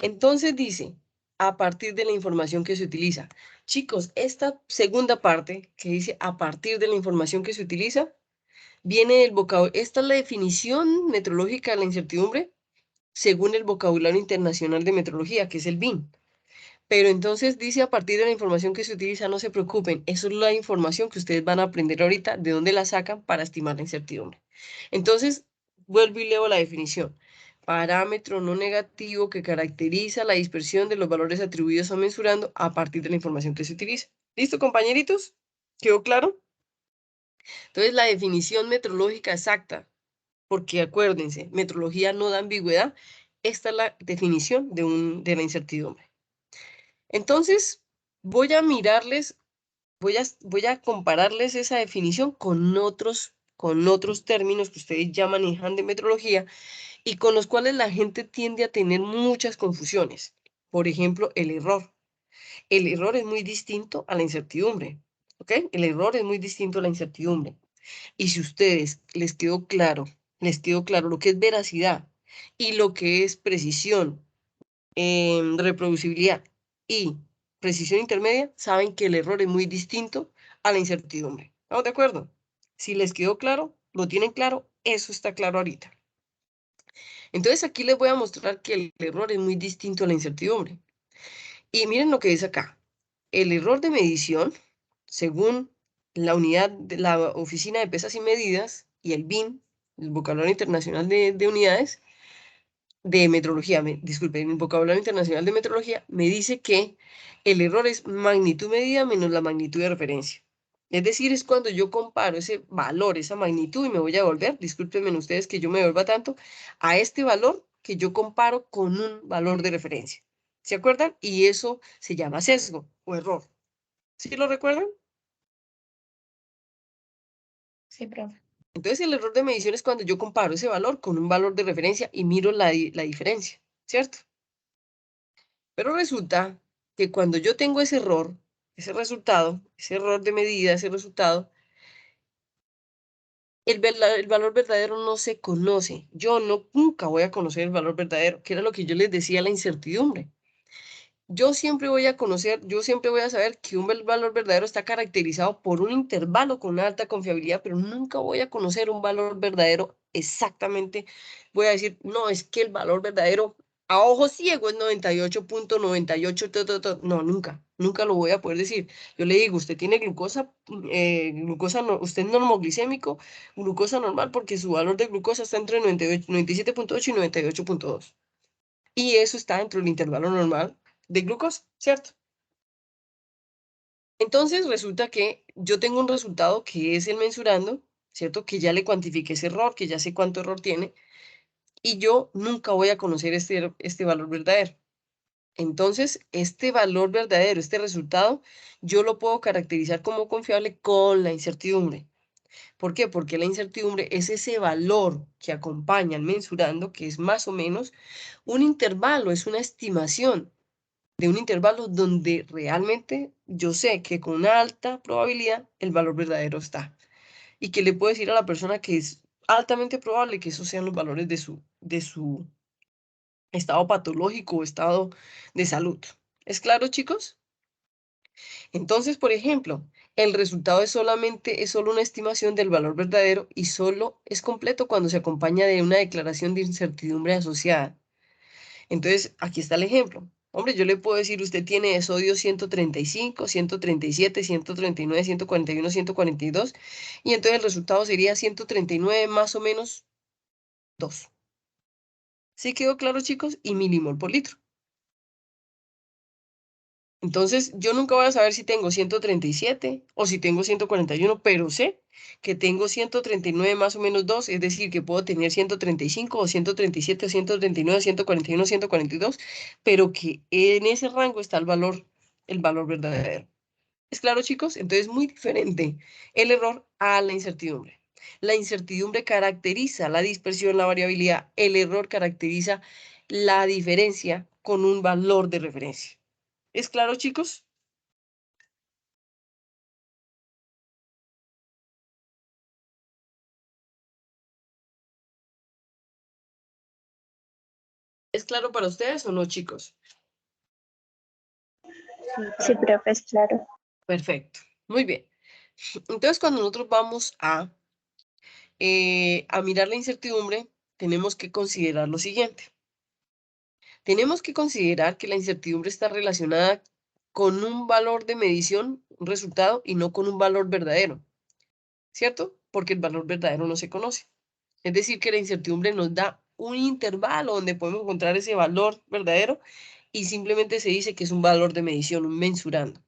S1: Entonces dice, a partir de la información que se utiliza. Chicos, esta segunda parte que dice a partir de la información que se utiliza, viene del vocabulario. Esta es la definición metrológica de la incertidumbre según el vocabulario internacional de metrología, que es el BIM. Pero entonces dice a partir de la información que se utiliza, no se preocupen, eso es la información que ustedes van a aprender ahorita, de dónde la sacan para estimar la incertidumbre. Entonces, vuelvo y leo la definición. Parámetro no negativo que caracteriza la dispersión de los valores atribuidos a mensurando a partir de la información que se utiliza. ¿Listo, compañeritos? ¿Quedó claro? Entonces, la definición metrológica exacta, porque acuérdense, metrología no da ambigüedad, esta es la definición de la incertidumbre. Entonces, voy a mirarles, voy a compararles esa definición con otros términos que ustedes ya manejan de metrología y con los cuales la gente tiende a tener muchas confusiones. Por ejemplo, el error. El error es muy distinto a la incertidumbre, ¿ok? El error es muy distinto a la incertidumbre. Y si a ustedes les quedó claro lo que es veracidad y lo que es precisión, reproducibilidad y precisión intermedia, saben que el error es muy distinto a la incertidumbre. ¿Estamos de acuerdo? Si les quedó claro, lo tienen claro, eso está claro ahorita. Entonces aquí les voy a mostrar que el error es muy distinto a la incertidumbre. Y miren lo que dice acá. El error de medición, según la unidad de la Oficina de Pesas y Medidas y el BIM, el Vocabulario Internacional de Unidades, de metrología, disculpen, el vocabulario internacional de metrología me dice que el error es magnitud medida menos la magnitud de referencia. Es decir, es cuando yo comparo ese valor, esa magnitud, y me voy a volver, discúlpenme ustedes que yo me vuelva tanto, a este valor que yo comparo con un valor de referencia. ¿Se acuerdan? Y eso se llama sesgo o error. ¿Sí lo recuerdan?
S7: Sí, profe.
S1: Entonces el error de medición es cuando yo comparo ese valor con un valor de referencia y miro la diferencia, ¿cierto? Pero resulta que cuando yo tengo ese error, ese resultado, ese error de medida, ese resultado, el valor verdadero no se conoce. Yo nunca voy a conocer el valor verdadero, que era lo que yo les decía, la incertidumbre. Yo siempre voy a conocer, yo siempre voy a saber que un valor verdadero está caracterizado por un intervalo con una alta confiabilidad, pero nunca voy a conocer un valor verdadero exactamente, voy a decir, no, es que el valor verdadero a ojo ciego es 98.98, no, nunca lo voy a poder decir. Yo le digo, usted tiene glucosa, usted es normoglicémico, glucosa normal, porque su valor de glucosa está entre 97.8 y 98.2. Y eso está dentro del intervalo normal de glucosa, ¿cierto? Entonces resulta que yo tengo un resultado que es el mensurando, ¿cierto? Que ya le cuantifique ese error, que ya sé cuánto error tiene, y yo nunca voy a conocer este valor verdadero. Entonces, este valor verdadero, este resultado, yo lo puedo caracterizar como confiable con la incertidumbre. ¿Por qué? Porque la incertidumbre es ese valor que acompaña al mensurando, que es más o menos un intervalo, es una estimación de un intervalo donde realmente yo sé que con una alta probabilidad el valor verdadero está. Y que le puedo decir a la persona que es altamente probable que esos sean los valores de su estado patológico o estado de salud. ¿Es claro, chicos? Entonces, por ejemplo, el resultado es solo una estimación del valor verdadero y solo es completo cuando se acompaña de una declaración de incertidumbre asociada. Entonces, aquí está el ejemplo. Hombre, yo le puedo decir, usted tiene sodio 135, 137, 139, 141, 142, y entonces el resultado sería 139 más o menos 2. ¿Sí quedó claro, chicos? Y milimol por litro. Entonces, yo nunca voy a saber si tengo 137 o si tengo 141, pero sé que tengo 139 más o menos 2, es decir, que puedo tener 135 o 137 o 139, 141, 142, pero que en ese rango está el valor verdadero. ¿Es claro, chicos? Entonces, muy diferente el error a la incertidumbre. La incertidumbre caracteriza la dispersión, la variabilidad. El error caracteriza la diferencia con un valor de referencia. ¿Es claro, chicos? ¿Es claro para ustedes o no, chicos?
S2: Sí, profe, es claro.
S1: Perfecto. Muy bien. Entonces, cuando nosotros vamos a mirar la incertidumbre, tenemos que considerar lo siguiente. Tenemos que considerar que la incertidumbre está relacionada con un valor de medición, un resultado, y no con un valor verdadero, ¿cierto? Porque el valor verdadero no se conoce. Es decir, que la incertidumbre nos da un intervalo donde podemos encontrar ese valor verdadero y simplemente se dice que es un valor de medición, un mensurando.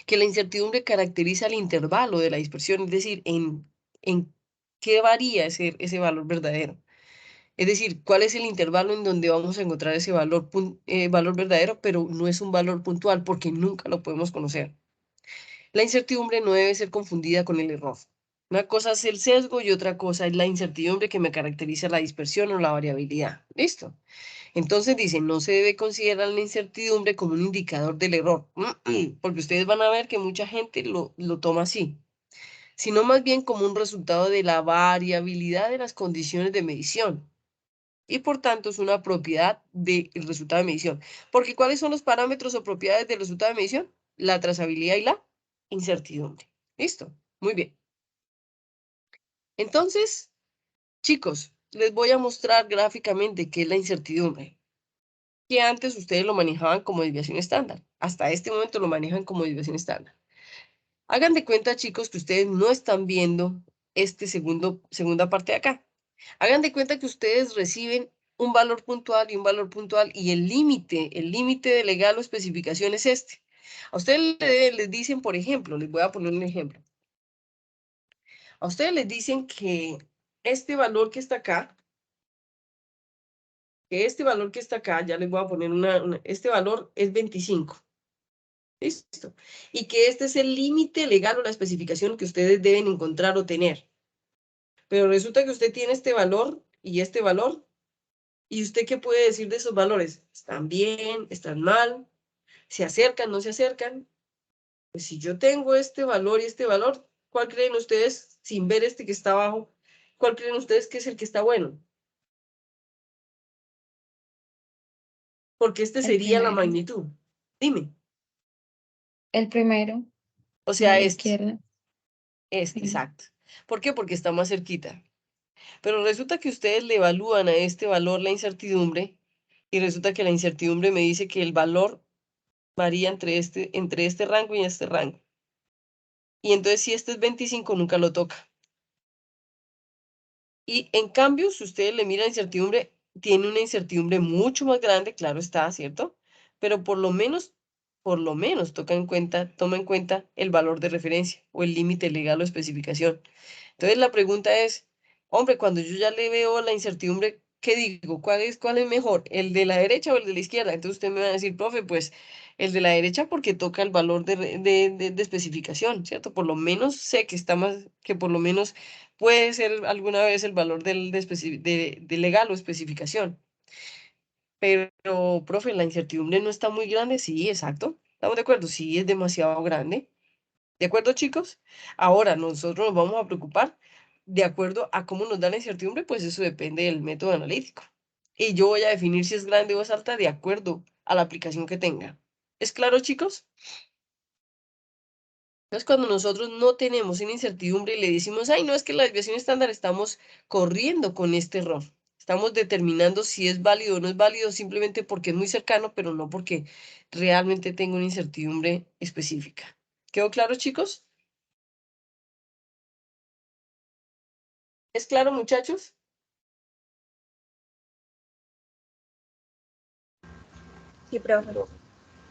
S1: Que la incertidumbre caracteriza el intervalo de la dispersión, es decir, en qué varía ese valor verdadero. Es decir, cuál es el intervalo en donde vamos a encontrar ese valor verdadero, pero no es un valor puntual porque nunca lo podemos conocer. La incertidumbre no debe ser confundida con el error. Una cosa es el sesgo y otra cosa es la incertidumbre que me caracteriza la dispersión o la variabilidad. ¿Listo? Entonces dice, no se debe considerar la incertidumbre como un indicador del error, porque ustedes van a ver que mucha gente lo toma así, sino más bien como un resultado de la variabilidad de las condiciones de medición. Y por tanto es una propiedad del resultado de medición. Porque ¿cuáles son los parámetros o propiedades del resultado de medición? La trazabilidad y la incertidumbre. ¿Listo? Muy bien. Entonces, chicos, les voy a mostrar gráficamente qué es la incertidumbre. Que antes ustedes lo manejaban como desviación estándar. Hasta este momento lo manejan como desviación estándar. Hagan de cuenta, chicos, que ustedes no están viendo segunda parte de acá. Hagan de cuenta que ustedes reciben un valor puntual y un valor puntual y el límite de legal o especificación es este. A ustedes les dicen, por ejemplo, les voy a poner un ejemplo. A ustedes les dicen que este valor que está acá, ya les voy a poner este valor es 25. ¿Listo? Y que este es el límite legal o la especificación que ustedes deben encontrar o tener. Pero resulta que usted tiene este valor y este valor. ¿Y usted qué puede decir de esos valores? ¿Están bien? ¿Están mal? ¿Se acercan? ¿No se acercan? Pues si yo tengo este valor y este valor, ¿cuál creen ustedes, sin ver este que está abajo, cuál creen ustedes que es el que está bueno? Porque este
S7: El
S1: sería la
S7: primero.
S1: magnitud. Dime.
S7: El primero,
S1: O
S7: de
S1: sea,
S7: la
S1: este,
S7: izquierda. Sí.
S1: exacto. ¿Por qué? Porque está más cerquita. Pero resulta que ustedes le evalúan a este valor la incertidumbre y resulta que la incertidumbre me dice que el valor varía entre este rango y este rango. Y entonces si este es 25, nunca lo toca. Y en cambio, si ustedes le miran incertidumbre, tiene una incertidumbre mucho más grande, claro está, ¿cierto? Pero por lo menos toma en cuenta el valor de referencia o el límite legal o especificación. Entonces la pregunta es, hombre, cuando yo ya le veo la incertidumbre, ¿qué digo? ¿Cuál es mejor? ¿El de la derecha o el de la izquierda? Entonces usted me va a decir, profe, pues el de la derecha porque toca el valor de especificación, ¿cierto? Por lo menos sé que está más, que por lo menos puede ser alguna vez el valor de legal o especificación. Pero, profe, la incertidumbre no está muy grande. Sí, exacto. ¿Estamos de acuerdo? Sí, es demasiado grande. ¿De acuerdo, chicos? Ahora, nosotros nos vamos a preocupar de acuerdo a cómo nos da la incertidumbre, pues eso depende del método analítico. Y yo voy a definir si es grande o es alta de acuerdo a la aplicación que tenga. ¿Es claro, chicos? Entonces, cuando nosotros no tenemos una incertidumbre y le decimos, ay, no, es que la desviación estándar estamos corriendo con este error. Estamos determinando si es válido o no es válido simplemente porque es muy cercano, pero no porque realmente tengo una incertidumbre específica. ¿Quedó claro, chicos? ¿Es claro, muchachos?
S3: Sí, profe.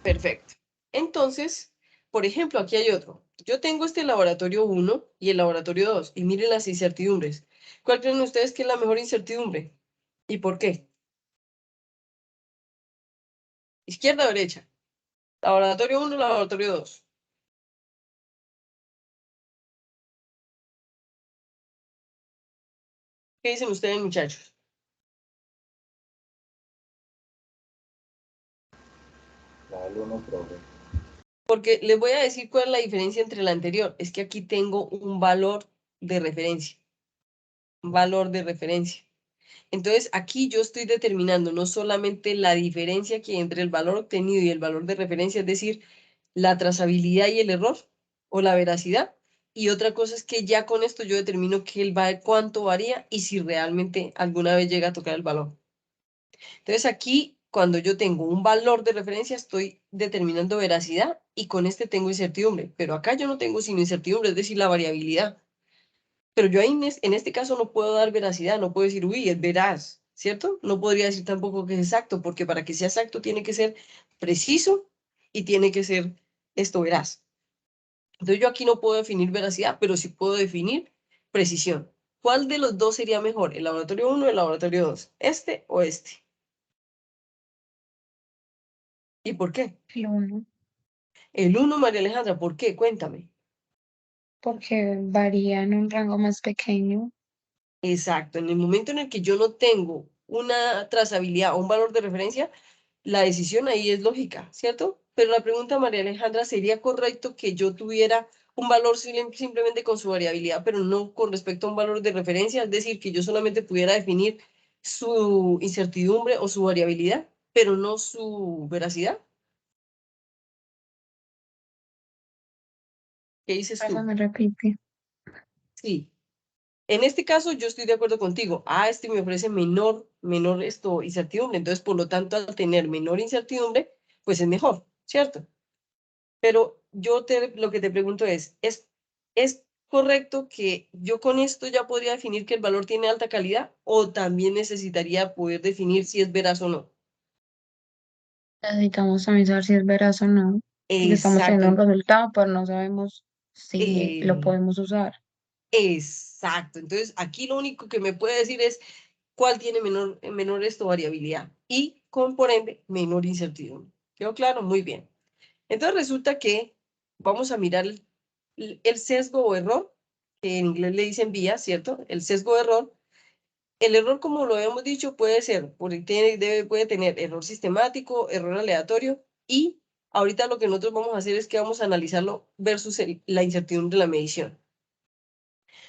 S1: Perfecto. Entonces, por ejemplo, aquí hay otro. Yo tengo este laboratorio 1 y el laboratorio 2 y miren las incertidumbres. ¿Cuál creen ustedes que es la mejor incertidumbre? ¿Y por qué? ¿Izquierda o derecha? Laboratorio 1, laboratorio 2. ¿Qué dicen ustedes, muchachos?
S9: La del 1, profe.
S1: Porque les voy a decir cuál es la diferencia entre la anterior. Es que aquí tengo un valor de referencia. Un valor de referencia. Entonces, aquí yo estoy determinando no solamente la diferencia que hay entre el valor obtenido y el valor de referencia, es decir, la trazabilidad y el error o la veracidad. Y otra cosa es que ya con esto yo determino cuánto varía y si realmente alguna vez llega a tocar el valor. Entonces aquí, cuando yo tengo un valor de referencia, estoy determinando veracidad y con este tengo incertidumbre. Pero acá yo no tengo sino incertidumbre, es decir, la variabilidad. Pero yo ahí en este caso no puedo dar veracidad, no puedo decir, uy, es veraz, ¿cierto? No podría decir tampoco que es exacto, porque para que sea exacto tiene que ser preciso y tiene que ser esto veraz. Entonces yo aquí no puedo definir veracidad, pero sí puedo definir precisión. ¿Cuál de los dos sería mejor? ¿El laboratorio 1 o el laboratorio 2? ¿Este o este? ¿Y por qué?
S7: El 1,
S1: El 1, María Alejandra, ¿por qué? Cuéntame.
S7: porque varía en un rango más pequeño.
S1: Exacto, en el momento en el que yo no tengo una trazabilidad o un valor de referencia, la decisión ahí es lógica, ¿cierto? Pero la pregunta, María Alejandra, ¿sería correcto que yo tuviera un valor simplemente con su variabilidad, pero no con respecto a un valor de referencia? Es decir, que yo solamente pudiera definir su incertidumbre o su variabilidad, pero no su veracidad. ¿Qué dices
S7: Eso
S1: tú?
S7: me repite.
S1: Sí. En este caso, yo estoy de acuerdo contigo. Este me ofrece menor incertidumbre. Entonces, por lo tanto, al tener menor incertidumbre, pues es mejor, ¿cierto? Pero lo que te pregunto ¿es correcto que yo con esto ya podría definir que el valor tiene alta calidad o también necesitaría poder definir si es veraz o no?
S7: Necesitamos también saber si es veraz o no, porque estamos teniendo un
S1: Exacto.
S7: resultado, pero no sabemos si lo
S1: eh,
S7: podemos usar.
S1: exacto. Entonces, aquí lo único que me puede decir es cuál tiene menor variabilidad y, por ende, menor incertidumbre. ¿Quedó claro? Muy bien. Entonces resulta que vamos a mirar el sesgo o error, que en inglés le dicen vía, ¿cierto? El sesgo de error. El error, como lo habíamos dicho, puede ser, puede tener error sistemático, error aleatorio y ahorita lo que nosotros vamos a hacer es que vamos a analizarlo versus la incertidumbre de la medición.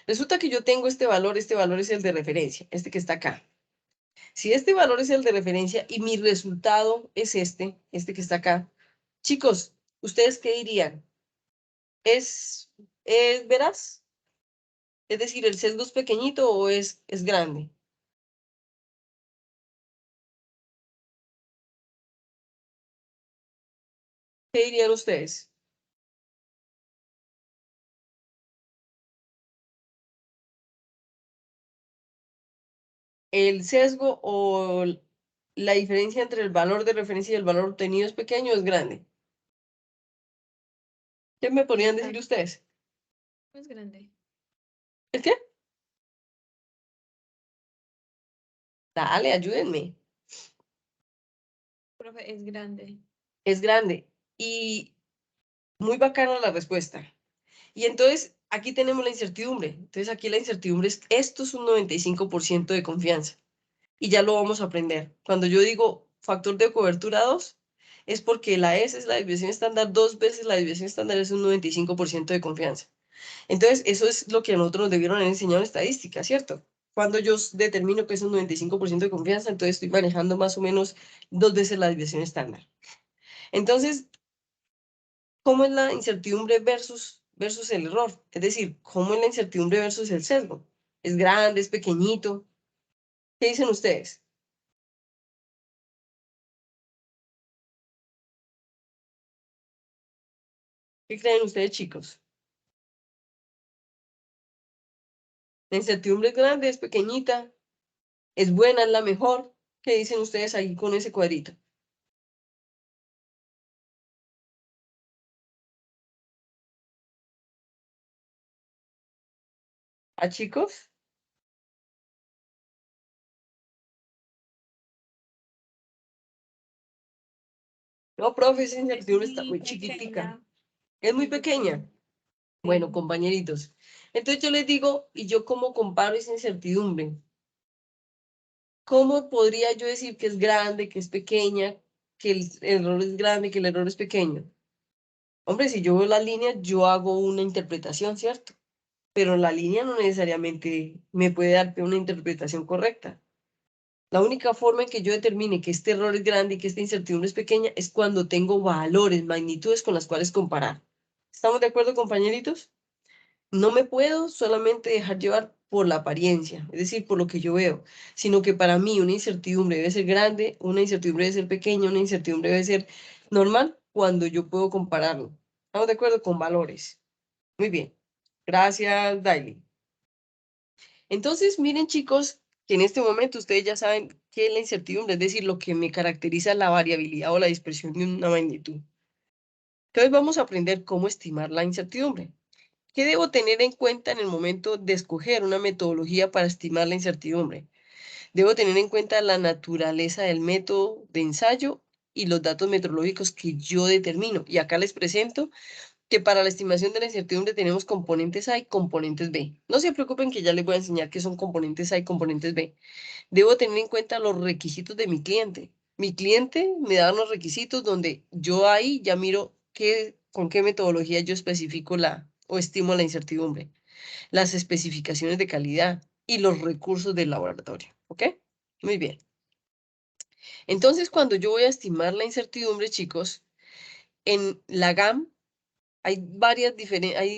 S1: Resulta que yo tengo este valor es el de referencia, este que está acá. Si este valor es el de referencia y mi resultado es este que está acá, chicos, ¿ustedes qué dirían? ¿Es veraz? Es decir, ¿el sesgo es pequeñito o es grande? ¿Qué dirían ustedes? ¿El sesgo o la diferencia entre el valor de referencia y el valor obtenido es pequeño o es grande? ¿Qué me podrían decir ustedes?
S5: Es grande.
S1: ¿El qué? Dale, ayúdenme.
S5: Profe, es grande.
S1: Es grande. Y muy bacana la respuesta. Y entonces, aquí tenemos la incertidumbre. Entonces, aquí la incertidumbre es, esto es un 95% de confianza. Y ya lo vamos a aprender. Cuando yo digo factor de cobertura 2, es porque la S es la desviación estándar, 2 veces la desviación estándar es un 95% de confianza. Entonces, eso es lo que a nosotros nos debieron haber enseñado en estadística, ¿cierto? Cuando yo determino que es un 95% de confianza, entonces estoy manejando más o menos 2 veces la desviación estándar. Entonces, ¿cómo es la incertidumbre versus el error? Es decir, ¿cómo es la incertidumbre versus el sesgo? ¿Es grande, es pequeñito? ¿Qué dicen ustedes? ¿Qué creen ustedes, chicos? La incertidumbre es grande, es pequeñita, es buena, es la mejor. ¿Qué dicen ustedes ahí con ese cuadrito? ¿A chicos? No, profe, esa incertidumbre está muy chiquitica. Es muy pequeña. Bueno, compañeritos. Entonces yo les digo, ¿y yo cómo comparo esa incertidumbre? ¿Cómo podría yo decir que es grande, que es pequeña, que el error es grande, que el error es pequeño? Hombre, si yo veo la línea, yo hago una interpretación, ¿cierto? Pero la línea no necesariamente me puede dar una interpretación correcta. La única forma en que yo determine que este error es grande y que esta incertidumbre es pequeña es cuando tengo valores, magnitudes con las cuales comparar. ¿Estamos de acuerdo, compañeritos? No me puedo solamente dejar llevar por la apariencia, es decir, por lo que yo veo, sino que para mí una incertidumbre debe ser grande, una incertidumbre debe ser pequeña, una incertidumbre debe ser normal cuando yo puedo compararlo. ¿Estamos de acuerdo? Con valores. Muy bien. Gracias, Daily. Entonces, miren, chicos, que en este momento ustedes ya saben qué es la incertidumbre, es decir, lo que me caracteriza la variabilidad o la dispersión de una magnitud. Entonces, vamos a aprender cómo estimar la incertidumbre. ¿Qué debo tener en cuenta en el momento de escoger una metodología para estimar la incertidumbre? Debo tener en cuenta la naturaleza del método de ensayo y los datos meteorológicos que yo determino. Y acá les presento que para la estimación de la incertidumbre tenemos componentes A y componentes B. No se preocupen que ya les voy a enseñar qué son componentes A y componentes B. Debo tener en cuenta los requisitos de mi cliente. Mi cliente me da unos requisitos donde yo ahí ya miro con qué metodología yo especifico o estimo la incertidumbre, las especificaciones de calidad y los recursos del laboratorio. ¿Ok? Muy bien. Entonces, cuando yo voy a estimar la incertidumbre, chicos, en la GAM hay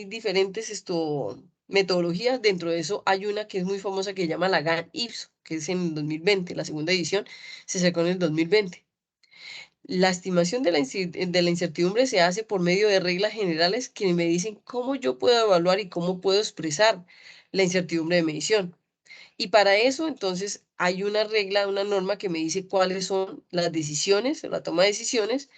S1: diferentes metodologías. Dentro de eso hay una que es muy famosa que se llama la GAN-IPSO, que es en el 2020. La segunda edición se sacó en el 2020. La estimación de la incertidumbre se hace por medio de reglas generales que me dicen cómo yo puedo evaluar y cómo puedo expresar la incertidumbre de medición. Y para eso, entonces, hay una regla, una norma que me dice cuáles son las decisiones, la toma de decisiones,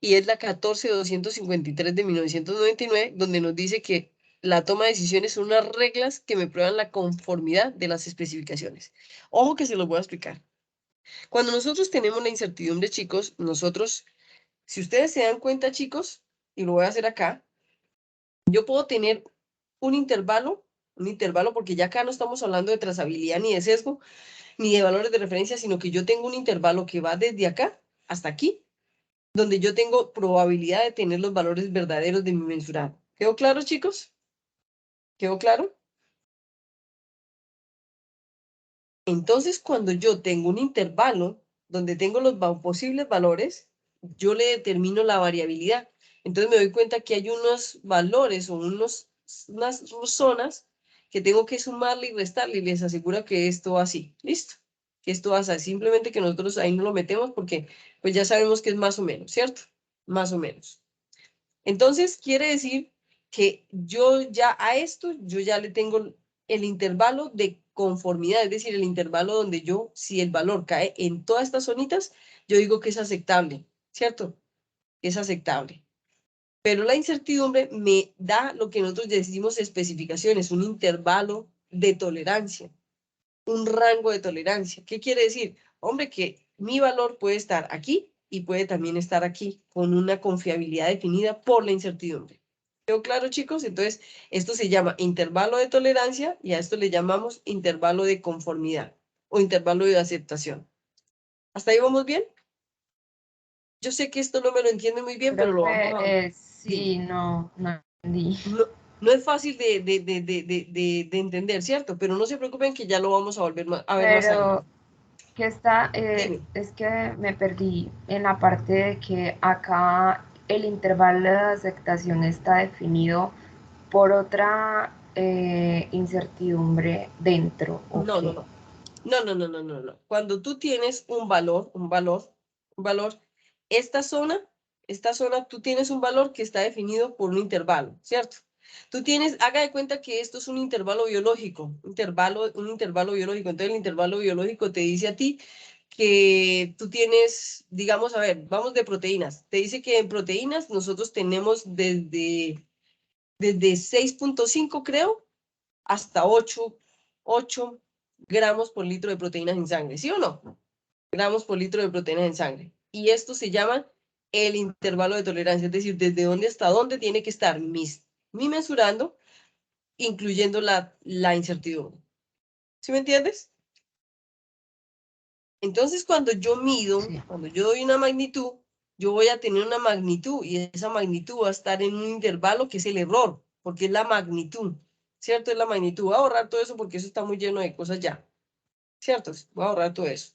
S1: y es la 14253 de 1999, donde nos dice que la toma de decisiones son unas reglas que me prueban la conformidad de las especificaciones. Ojo que se los voy a explicar. Cuando nosotros tenemos la incertidumbre, chicos, si ustedes se dan cuenta, chicos, y lo voy a hacer acá, yo puedo tener un intervalo porque ya acá no estamos hablando de trazabilidad ni de sesgo, ni de valores de referencia, sino que yo tengo un intervalo que va desde acá hasta aquí, donde yo tengo probabilidad de tener los valores verdaderos de mi mensurado. ¿Quedó claro, chicos? ¿Quedó claro? Entonces, cuando yo tengo un intervalo donde tengo los posibles valores, yo le determino la variabilidad. Entonces me doy cuenta que hay unos valores o unas zonas que tengo que sumarle y restarle y les aseguro que esto va así, listo, que esto va así, simplemente que nosotros ahí no lo metemos porque pues ya sabemos que es más o menos, ¿cierto? Más o menos. Entonces quiere decir que yo ya a esto, yo ya le tengo el intervalo de conformidad, es decir, el intervalo donde yo, si el valor cae en todas estas zonitas, yo digo que es aceptable, ¿cierto? Es aceptable. Pero la incertidumbre me da lo que nosotros decimos especificaciones, un intervalo de tolerancia, un rango de tolerancia. ¿Qué quiere decir? Hombre, que mi valor puede estar aquí y puede también estar aquí, con una confiabilidad definida por la incertidumbre. ¿Quedó claro, chicos? Entonces, esto se llama intervalo de tolerancia y a esto le llamamos intervalo de conformidad o intervalo de aceptación. ¿Hasta ahí vamos bien? Yo sé que esto no me lo entiende muy bien, pero lo vamos a...
S6: Profe, sí, no entendí.
S1: No es fácil de entender, ¿cierto? Pero no se preocupen que ya lo vamos a volver a ver más adelante.
S6: Pero que está,
S1: Dime.
S6: es que me perdí en la parte de que acá el intervalo de aceptación está definido por otra incertidumbre dentro, ¿o
S1: No,
S6: qué?
S1: no. Cuando tú tienes un valor, esta zona, tú tienes un valor que está definido por un intervalo, ¿cierto? Tú tienes, haga de cuenta que esto es un intervalo biológico, un intervalo biológico. Entonces el intervalo biológico te dice a ti que tú tienes, digamos, a ver, vamos de proteínas. Te dice que en proteínas nosotros tenemos desde 6.5, creo, hasta 8 gramos por litro de proteínas en sangre, ¿sí o no? Gramos por litro de proteínas en sangre. Y esto se llama el intervalo de tolerancia, es decir, desde dónde hasta dónde tiene que estar mi mensurando, incluyendo la incertidumbre. ¿Sí me entiendes? Entonces, cuando yo mido,
S6: Sí.
S1: cuando yo doy una magnitud, yo voy a tener una magnitud y esa magnitud va a estar en un intervalo que es el error, porque es la magnitud, ¿cierto? Es la magnitud. Voy a ahorrar todo eso porque eso está muy lleno de cosas ya, ¿cierto? Voy a ahorrar todo eso.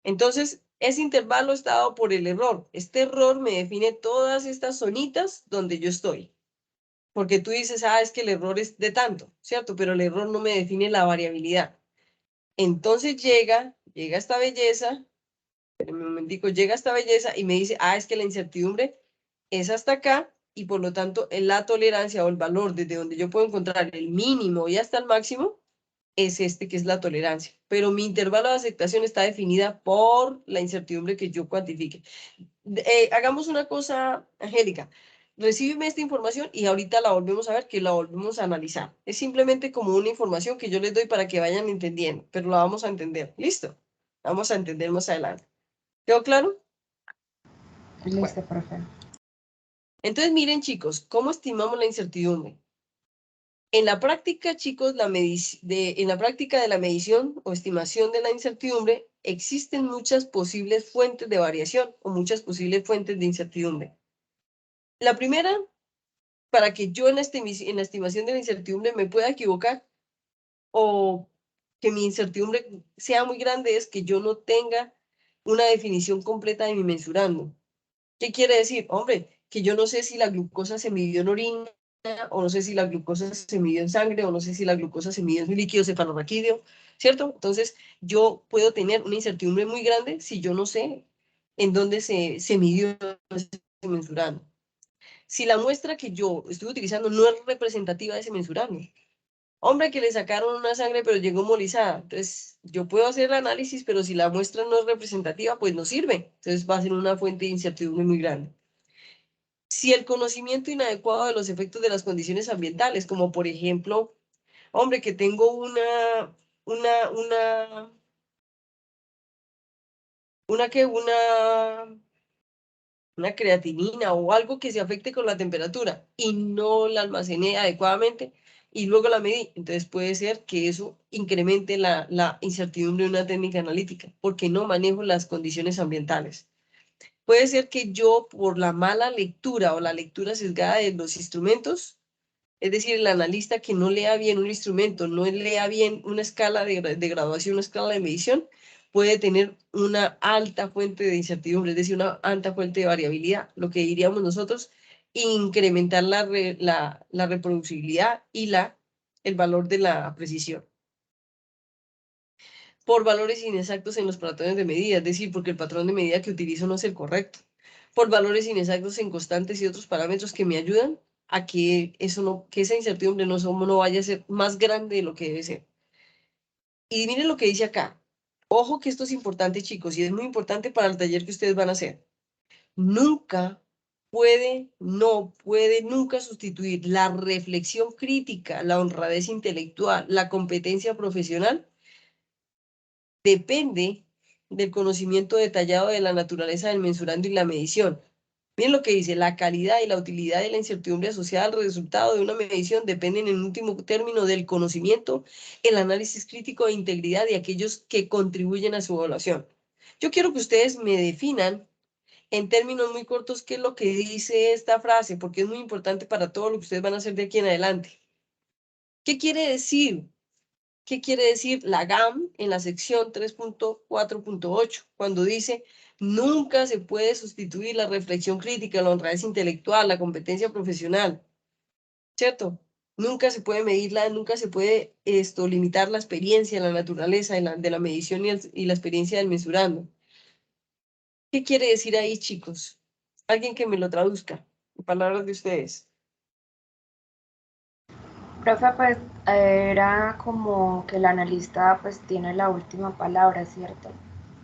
S1: Entonces, ese intervalo está dado por el error. Este error me define todas estas zonitas donde yo estoy. Porque tú dices, es que el error es de tanto, ¿cierto? Pero el error no me define la variabilidad. Entonces llega esta belleza, espérenme un momentico, llega esta belleza y me dice, es que la incertidumbre es hasta acá y por lo tanto en la tolerancia o el valor desde donde yo puedo encontrar el mínimo y hasta el máximo es este que es la tolerancia. Pero mi intervalo de aceptación está definida por la incertidumbre que yo cuantifique. Hagamos una cosa, Angélica. Recíbeme esta información y ahorita la volvemos a ver, que la volvemos a analizar. Es simplemente como una información que yo les doy para que vayan entendiendo, pero la vamos a entender. ¿Listo? La vamos a entender más adelante. ¿Quedó claro?
S6: Listo, profe.
S1: Entonces, miren, chicos, ¿cómo estimamos la incertidumbre? En la práctica, chicos, en la práctica de la medición o estimación de la incertidumbre, existen muchas posibles fuentes de variación o muchas posibles fuentes de incertidumbre. La primera, para que yo en la estimación de la incertidumbre me pueda equivocar o que mi incertidumbre sea muy grande, es que yo no tenga una definición completa de mi mensurando. ¿Qué quiere decir? Hombre, que yo no sé si la glucosa se midió en orina, o no sé si la glucosa se midió en sangre, o no sé si la glucosa se midió en líquido cefalorraquídeo, ¿cierto? Entonces, yo puedo tener una incertidumbre muy grande si yo no sé en dónde se midió ese mensurando. Si la muestra que yo estoy utilizando no es representativa de ese mensurando. Hombre, que le sacaron una sangre pero llegó molizada. Entonces, yo puedo hacer el análisis, pero si la muestra no es representativa, pues no sirve. Entonces, va a ser una fuente de incertidumbre muy grande. Si el conocimiento inadecuado de los efectos de las condiciones ambientales, como por ejemplo, hombre, que tengo una creatinina o algo que se afecte con la temperatura y no la almacené adecuadamente y luego la medí, entonces puede ser que eso incremente la incertidumbre de una técnica analítica porque no manejo las condiciones ambientales. Puede ser que yo, por la mala lectura o la lectura sesgada de los instrumentos, es decir, el analista que no lea bien un instrumento, no lea bien una escala de graduación, una escala de medición, puede tener una alta fuente de incertidumbre, es decir, una alta fuente de variabilidad, lo que diríamos nosotros, incrementar la reproducibilidad y la el valor de la precisión. Por valores inexactos en los patrones de medida, es decir, porque el patrón de medida que utilizo no es el correcto. Por valores inexactos en constantes y otros parámetros que me ayudan a que esa incertidumbre no vaya a ser más grande de lo que debe ser. Y miren lo que dice acá. Ojo que esto es importante, chicos, y es muy importante para el taller que ustedes van a hacer. Nunca no puede nunca sustituir la reflexión crítica, la honradez intelectual, la competencia profesional. Depende del conocimiento detallado de la naturaleza del mensurando y la medición. Miren lo que dice, la calidad y la utilidad de la incertidumbre asociada al resultado de una medición dependen en último término del conocimiento, el análisis crítico e integridad de aquellos que contribuyen a su evaluación. Yo quiero que ustedes me definan en términos muy cortos qué es lo que dice esta frase, porque es muy importante para todo lo que ustedes van a hacer de aquí en adelante. ¿Qué quiere decir? ¿Qué quiere decir la GAM en la sección 3.4.8? Cuando dice, nunca se puede sustituir la reflexión crítica, la honradez intelectual, la competencia profesional, ¿cierto? Nunca se puede medirla, nunca se puede limitar la experiencia, la naturaleza de la medición y la experiencia del mesurando. ¿Qué quiere decir ahí, chicos? Alguien que me lo traduzca, en palabras de ustedes.
S6: Profe, pues era como que el analista pues tiene la última palabra, ¿cierto?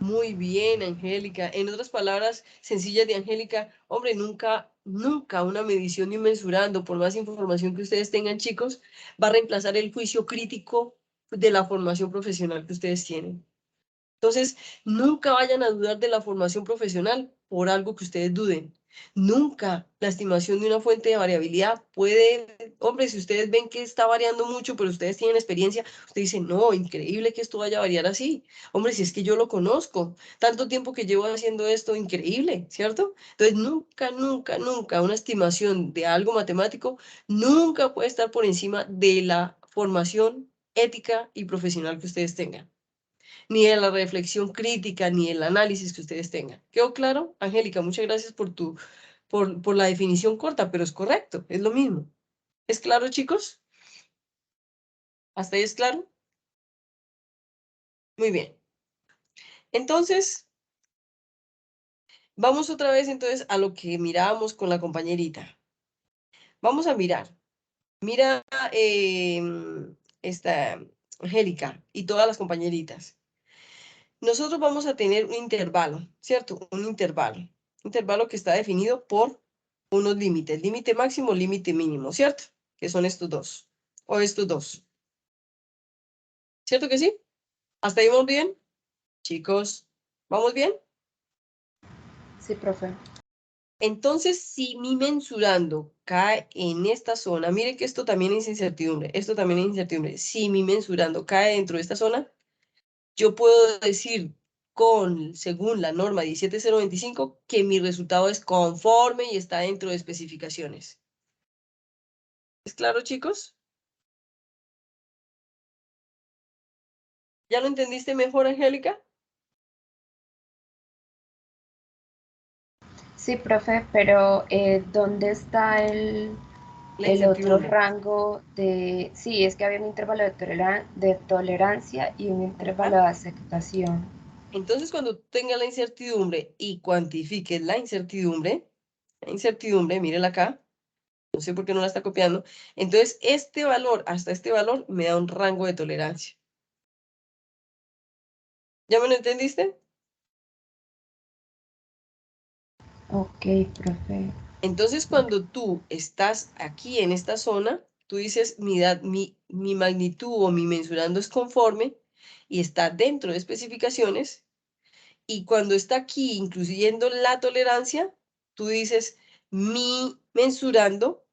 S1: Muy bien, Angélica. En otras palabras sencillas de Angélica, hombre, nunca una medición ni un mensurando, por más información que ustedes tengan, chicos, va a reemplazar el juicio crítico de la formación profesional que ustedes tienen. Entonces, nunca vayan a dudar de la formación profesional por algo que ustedes duden. Nunca la estimación de una fuente de variabilidad puede, hombre, si ustedes ven que está variando mucho, pero ustedes tienen experiencia, ustedes dicen, no, increíble que esto vaya a variar así. Hombre, si es que yo lo conozco, tanto tiempo que llevo haciendo esto, increíble, ¿cierto? Entonces, nunca una estimación de algo matemático nunca puede estar por encima de la formación ética y profesional que ustedes tengan, ni de la reflexión crítica, ni el análisis que ustedes tengan. ¿Quedó claro? Angélica, muchas gracias por la definición corta, pero es correcto, es lo mismo. ¿Es claro, chicos? ¿Hasta ahí es claro? Muy bien. Entonces, vamos otra vez entonces a lo que mirábamos con la compañerita. Vamos a mirar. Mira esta Angélica y todas las compañeritas. Nosotros vamos a tener un intervalo, ¿cierto? Un intervalo que está definido por unos límites, límite máximo, límite mínimo, ¿cierto? Que son estos dos, o estos dos. ¿Cierto que sí? ¿Hasta ahí vamos bien? Chicos, ¿vamos bien?
S6: Sí, profe.
S1: Entonces, si mi mensurando cae en esta zona, mire que esto también es incertidumbre, Si mi mensurando cae dentro de esta zona, yo puedo decir según la norma 17025 que mi resultado es conforme y está dentro de especificaciones. ¿Es claro, chicos? ¿Ya lo entendiste mejor, Angélica?
S6: Sí, profe, pero ¿dónde está el
S1: La
S6: otro
S1: incertidumbre.
S6: rango de... Sí, es que había un intervalo de tolerancia y un intervalo de aceptación.
S1: Entonces, cuando tenga la incertidumbre y cuantifiques la incertidumbre, mírela acá, no sé por qué no la está copiando, entonces este valor, hasta este valor, me da un rango de tolerancia. ¿Ya me lo entendiste?
S6: Ok, profe.
S1: Entonces, cuando tú estás aquí en esta zona, tú dices, mi magnitud o mi mensurando es conforme y está dentro de especificaciones. Y cuando está aquí, incluyendo la tolerancia, tú dices, mi mensurando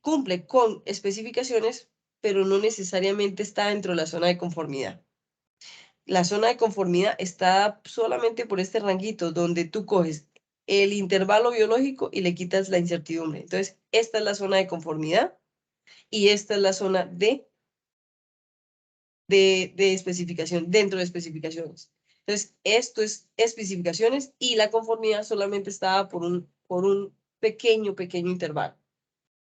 S1: cumple con especificaciones, pero no necesariamente está dentro de la zona de conformidad. La zona de conformidad está solamente por este ranguito donde tú coges el intervalo biológico y le quitas la incertidumbre. Entonces, esta es la zona de conformidad y esta es la zona de especificación, dentro de especificaciones. Entonces, esto es especificaciones y la conformidad solamente estaba por un pequeño intervalo.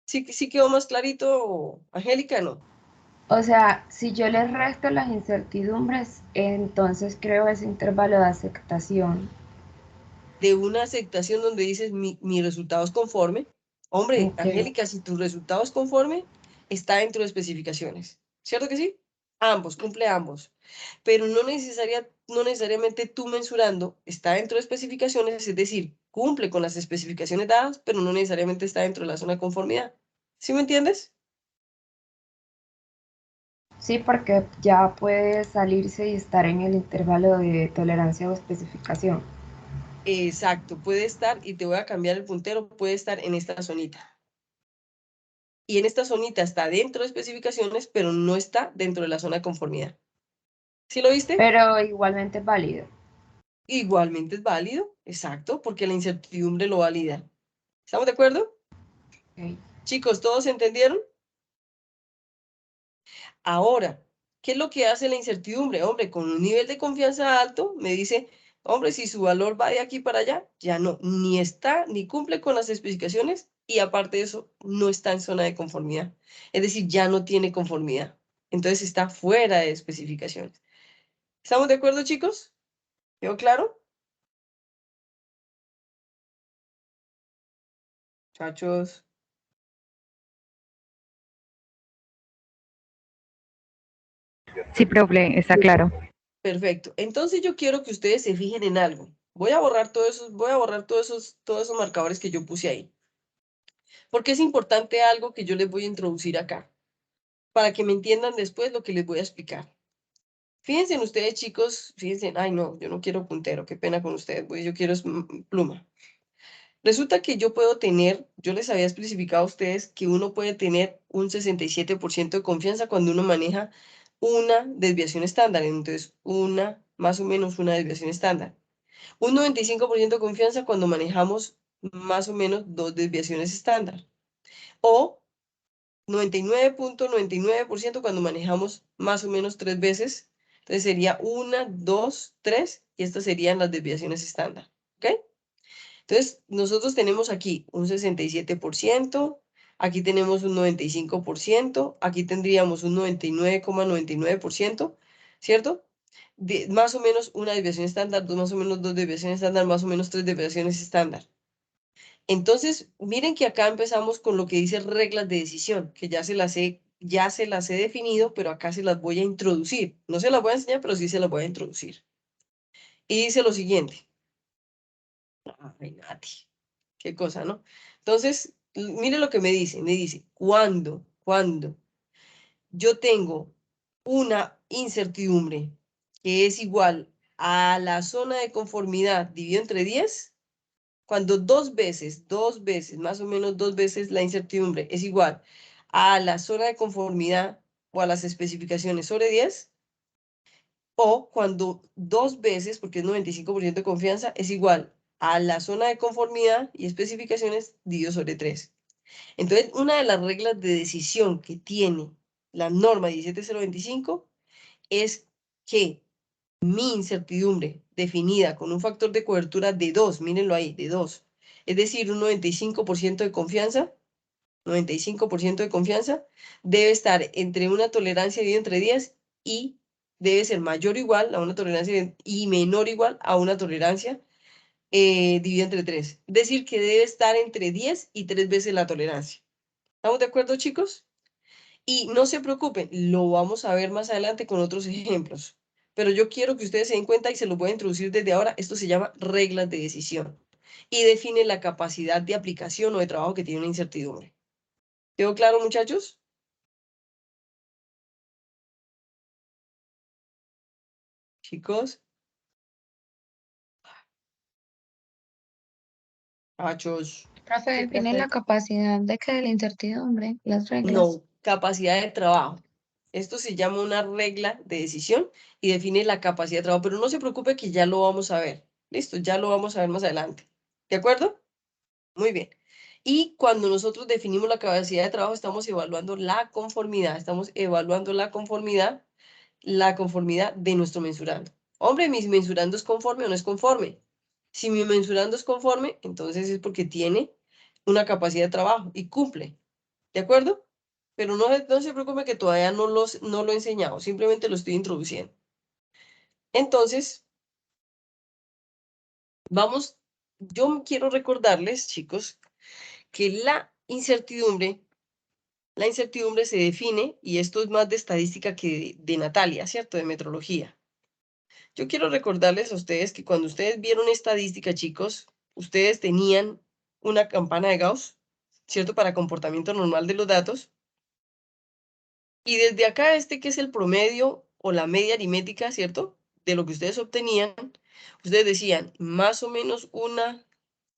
S1: ¿Sí quedó más clarito, Angélica, no?
S6: O sea, si yo les resto las incertidumbres, entonces creo ese intervalo de aceptación.
S1: De una aceptación donde dices mi resultado es conforme. Hombre,
S6: Ok.
S1: Angélica, si tu resultado es conforme, está dentro de especificaciones. ¿Cierto que sí? Ambos, cumple ambos. Pero no necesariamente tú mensurando está dentro de especificaciones, es decir, cumple con las especificaciones dadas, pero no necesariamente está dentro de la zona de conformidad. ¿Sí me entiendes?
S6: Sí, porque ya puede salirse y estar en el intervalo de tolerancia o especificación.
S1: Exacto, puede estar, y te voy a cambiar el puntero, puede estar en esta zonita. Y en esta zonita está dentro de especificaciones, pero no está dentro de la zona de conformidad. ¿Sí lo viste?
S6: Pero igualmente es válido.
S1: Igualmente es válido, exacto, porque la incertidumbre lo valida. ¿Estamos de acuerdo?
S6: Ok.
S1: Chicos, ¿todos entendieron? Ahora, ¿qué es lo que hace la incertidumbre? Hombre, con un nivel de confianza alto, me dice, hombre, si su valor va de aquí para allá, ya no, ni está, ni cumple con las especificaciones, y aparte de eso, no está en zona de conformidad. Es decir, ya no tiene conformidad. Entonces está fuera de especificaciones. ¿Estamos de acuerdo, chicos? ¿Quedó claro? Muchachos.
S10: Sí, profe, está claro.
S1: Perfecto. Entonces yo quiero que ustedes se fijen en algo. Voy a borrar todos esos marcadores que yo puse ahí. Porque es importante algo que yo les voy a introducir acá, para que me entiendan después lo que les voy a explicar. Fíjense en ustedes, chicos, fíjense, ay no, yo no quiero puntero, qué pena con ustedes, pues yo quiero pluma. Resulta que yo puedo tener, yo les había especificado a ustedes que uno puede tener un 67% de confianza cuando uno maneja una desviación estándar, entonces más o menos una desviación estándar. Un 95% de confianza cuando manejamos más o menos 2 desviaciones estándar. O 99.99% cuando manejamos más o menos 3 veces. Entonces sería 1, 2, 3 y estas serían las desviaciones estándar. ¿Ok? Entonces nosotros tenemos aquí un 67%, aquí tenemos un 95%, aquí tendríamos un 99,99%, ¿cierto? Más o menos una desviación estándar, más o menos 2 desviaciones estándar, más o menos 3 desviaciones estándar. Entonces, miren que acá empezamos con lo que dice reglas de decisión, que ya se las he definido, pero acá se las voy a introducir. No se las voy a enseñar, pero sí se las voy a introducir. Y dice lo siguiente. Ay, Nati, qué cosa, ¿no? Entonces, mire lo que me dice. Me dice, cuando yo tengo una incertidumbre que es igual a la zona de conformidad dividido entre 10, cuando dos veces, más o menos 2 veces la incertidumbre es igual a la zona de conformidad o a las especificaciones sobre 10, o cuando 2 veces, porque es 95% de confianza, es igual a la zona de conformidad y especificaciones dividido sobre 3. Entonces, una de las reglas de decisión que tiene la norma 17025 es que mi incertidumbre definida con un factor de cobertura de 2, mírenlo ahí, de 2, es decir, un 95% de confianza, 95% de confianza, debe estar entre una tolerancia dividida entre 10 y debe ser mayor o igual a una tolerancia y menor o igual a una tolerancia dividida entre 3. Es decir, que debe estar entre 10 y 3 veces la tolerancia. ¿Estamos de acuerdo, chicos? Y no se preocupen, lo vamos a ver más adelante con otros ejemplos. Pero yo quiero que ustedes se den cuenta y se los voy a introducir desde ahora. Esto se llama reglas de decisión y define la capacidad de aplicación o de trabajo que tiene una incertidumbre. ¿Quedó claro, muchachos? Chicos. Machos.
S7: Profe,
S3: Sí,
S7: define la
S3: profe.
S7: capacidad de que de la incertidumbre, las reglas.
S1: No, capacidad de trabajo. Esto se llama una regla de decisión y define la capacidad de trabajo, pero no se preocupe que ya lo vamos a ver. Listo, ya lo vamos a ver más adelante. ¿De acuerdo? Muy bien. Y cuando nosotros definimos la capacidad de trabajo, estamos evaluando la conformidad. Estamos evaluando la conformidad de nuestro mensurando. Hombre, ¿mi mensurando es conforme o no es conforme? Si mi mensurando es conforme, entonces es porque tiene una capacidad de trabajo y cumple. ¿De acuerdo? Pero no se preocupe que todavía no lo he enseñado, simplemente lo estoy introduciendo. Entonces, yo quiero recordarles, chicos, que la incertidumbre se define, y esto es más de estadística que de Natalia, ¿cierto? De metrología. Yo quiero recordarles a ustedes que cuando ustedes vieron estadística, chicos, ustedes tenían una campana de Gauss, ¿cierto? Para comportamiento normal de los datos. Y desde acá que es el promedio o la media aritmética, ¿cierto? De lo que ustedes obtenían, ustedes decían más o menos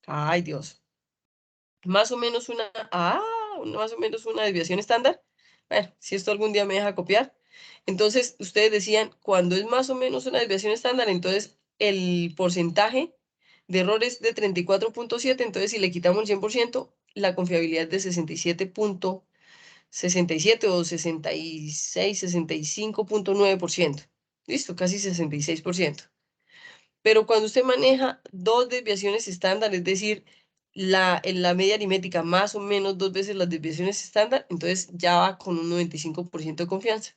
S1: ay Dios, más o menos más o menos una desviación estándar. Bueno, si esto algún día me deja copiar. Entonces, ustedes decían, cuando es más o menos una desviación estándar, entonces el porcentaje de errores de 34.7, entonces si le quitamos el 100%, la confiabilidad es de 67 o 66, 65.9%. Listo, casi 66%. Pero cuando usted maneja dos desviaciones estándar, es decir, en la media aritmética más o menos 2 veces las desviaciones estándar, entonces ya va con un 95% de confianza.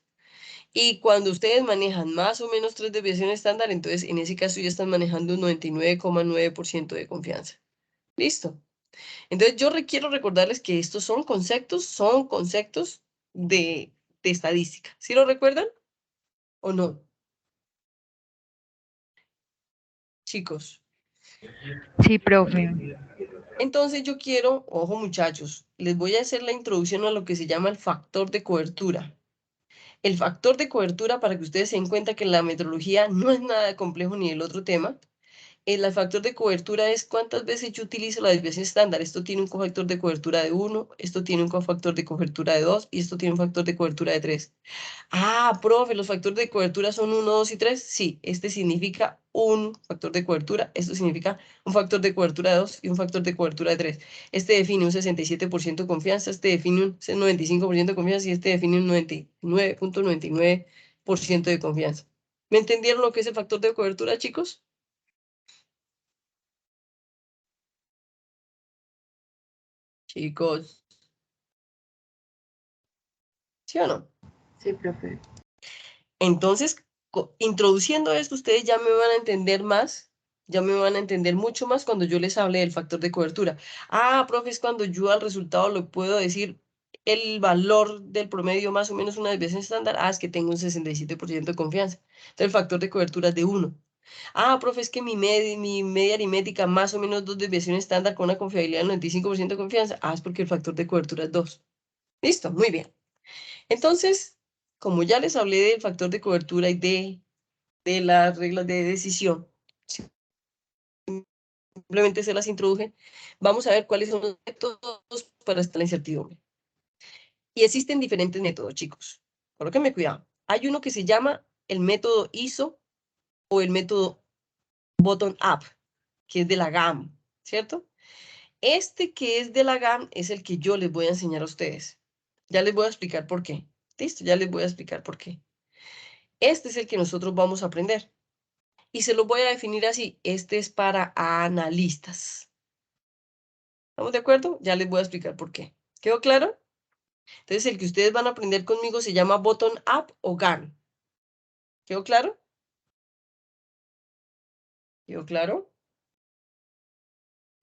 S1: Y cuando ustedes manejan más o menos 3 desviaciones estándar, entonces en ese caso ya están manejando un 99,9% de confianza. ¿Listo? Entonces yo quiero recordarles que estos son conceptos de estadística. ¿Sí lo recuerdan o no? Chicos.
S10: Sí, profe.
S1: Entonces yo quiero, ojo muchachos, les voy a hacer la introducción a lo que se llama el factor de cobertura. El factor de cobertura, para que ustedes se den cuenta que la metrología no es nada complejo ni el otro tema. El factor de cobertura es cuántas veces yo utilizo la desviación estándar. Esto tiene un cofactor de cobertura de 1, esto tiene un cofactor de cobertura de 2 y esto tiene un factor de cobertura de 3. Ah, profe, los factores de cobertura son 1, 2 y 3. Sí, este significa un factor de cobertura, esto significa un factor de cobertura de 2 y un factor de cobertura de 3. Este define un 67% de confianza, este define un 95% de confianza y este define un 99.99% de confianza. ¿Me entendieron lo que es el factor de cobertura, chicos? Chicos. ¿Sí o no?
S6: Sí, profe.
S1: Entonces, introduciendo esto, ustedes ya me van a entender más, ya me van a entender mucho más cuando yo les hable del factor de cobertura. Ah, profe, es cuando yo al resultado le puedo decir el valor del promedio más o menos una desviación estándar. Ah, es que tengo un 67% de confianza. Entonces, el factor de cobertura es de 1. Ah, profe, es que mi media aritmética más o menos 2 desviaciones estándar con una confiabilidad del 95% de confianza. Ah, es porque el factor de cobertura es 2. Listo, muy bien. Entonces, como ya les hablé del factor de cobertura y de las reglas de decisión, simplemente se las introduje, vamos a ver cuáles son los métodos para esta incertidumbre. Y existen diferentes métodos, chicos. Colóquenme cuidado. Hay uno que se llama el método ISO o el método bottom-up, que es de la GAM, ¿cierto? Este que es de la GAM es el que yo les voy a enseñar a ustedes. Ya les voy a explicar por qué. Listo, ya les voy a explicar por qué. Este es el que nosotros vamos a aprender. Y se los voy a definir así. Este es para analistas. ¿Estamos de acuerdo? Ya les voy a explicar por qué. ¿Quedó claro? Entonces, el que ustedes van a aprender conmigo se llama bottom up o GAN. ¿Quedó claro? ¿Quedó claro?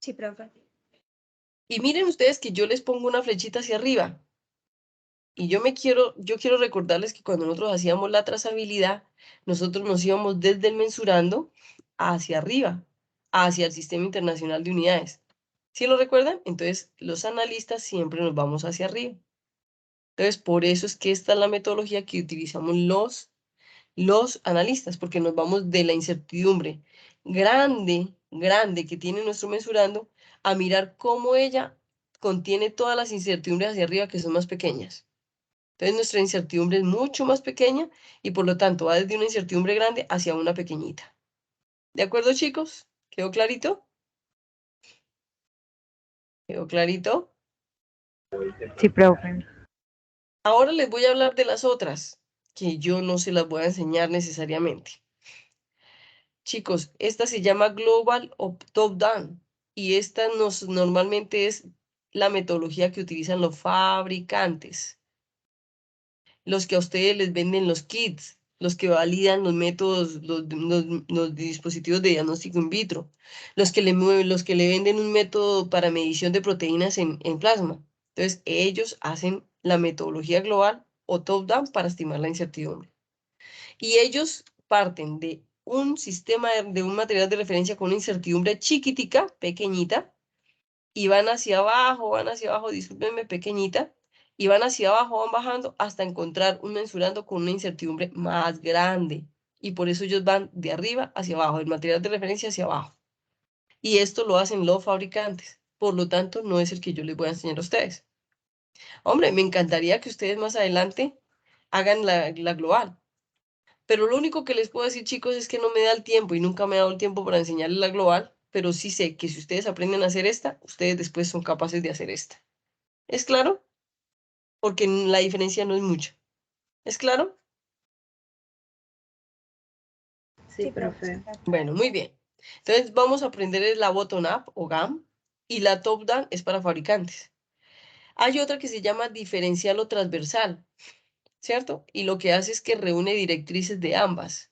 S3: Sí, profe.
S1: Y miren ustedes que yo les pongo una flechita hacia arriba. Y yo quiero recordarles que cuando nosotros hacíamos la trazabilidad, nosotros nos íbamos desde el mensurando hacia arriba, hacia el Sistema Internacional de Unidades. ¿Sí lo recuerdan? Entonces, los analistas siempre nos vamos hacia arriba. Entonces, por eso es que esta es la metodología que utilizamos los analistas, porque nos vamos de la incertidumbre grande que tiene nuestro mensurando a mirar cómo ella contiene todas las incertidumbres hacia arriba que son más pequeñas. Entonces, nuestra incertidumbre es mucho más pequeña y por lo tanto va desde una incertidumbre grande hacia una pequeñita. ¿De acuerdo, chicos? ¿Quedó clarito? ¿Quedó clarito?
S10: Sí, profe.
S1: Ahora les voy a hablar de las otras, que yo no se las voy a enseñar necesariamente. Chicos, esta se llama Global o Top Down y esta normalmente es la metodología que utilizan los fabricantes, los que a ustedes les venden los kits, los que validan los métodos, los dispositivos de diagnóstico in vitro, los que le venden un método para medición de proteínas en plasma. Entonces, ellos hacen la metodología global o top-down para estimar la incertidumbre. Y ellos parten de un sistema, de un material de referencia con una incertidumbre chiquitica, pequeñita, y van hacia abajo, discúlpenme, pequeñita, y van hacia abajo, van bajando hasta encontrar un mensurando con una incertidumbre más grande. Y por eso ellos van de arriba hacia abajo, del material de referencia hacia abajo. Y esto lo hacen los fabricantes. Por lo tanto, no es el que yo les voy a enseñar a ustedes. Hombre, me encantaría que ustedes más adelante hagan la global. Pero lo único que les puedo decir, chicos, es que no me da el tiempo y nunca me ha dado el tiempo para enseñarles la global, pero sí sé que si ustedes aprenden a hacer esta, ustedes después son capaces de hacer esta. ¿Es claro? Porque la diferencia no es mucha. ¿Es claro?
S6: Sí, profe.
S1: Bueno, muy bien. Entonces vamos a aprender la bottom-up o GAM y la top-down es para fabricantes. Hay otra que se llama diferencial o transversal, ¿cierto? Y lo que hace es que reúne directrices de ambas.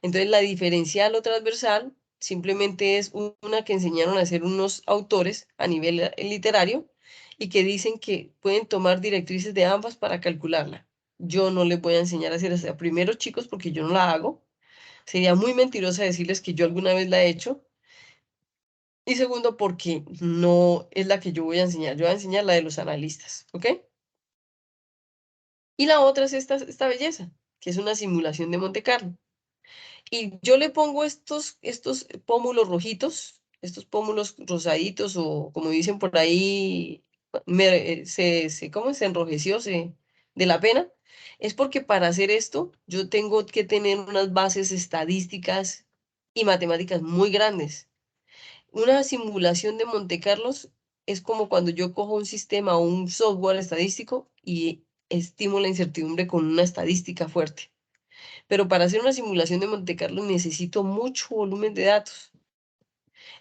S1: Entonces la diferencial o transversal simplemente es una que enseñaron a hacer unos autores a nivel literario y que dicen que pueden tomar directrices de ambas para calcularla. Yo no les voy a enseñar a hacer eso. Primero, chicos, porque yo no la hago. Sería muy mentirosa decirles que yo alguna vez la he hecho. Y segundo, porque no es la que yo voy a enseñar. Yo voy a enseñar la de los analistas, ¿ok? Y la otra es esta belleza, que es una simulación de Monte Carlo. Y yo le pongo estos pómulos rojitos, estos pómulos rosaditos, o como dicen por ahí, ¿cómo se enrojeció de la pena? Es porque para hacer esto yo tengo que tener unas bases estadísticas y matemáticas muy grandes. Una simulación de Monte Carlos es como cuando yo cojo un sistema o un software estadístico y estimo la incertidumbre con una estadística fuerte. Pero para hacer una simulación de Monte Carlo necesito mucho volumen de datos.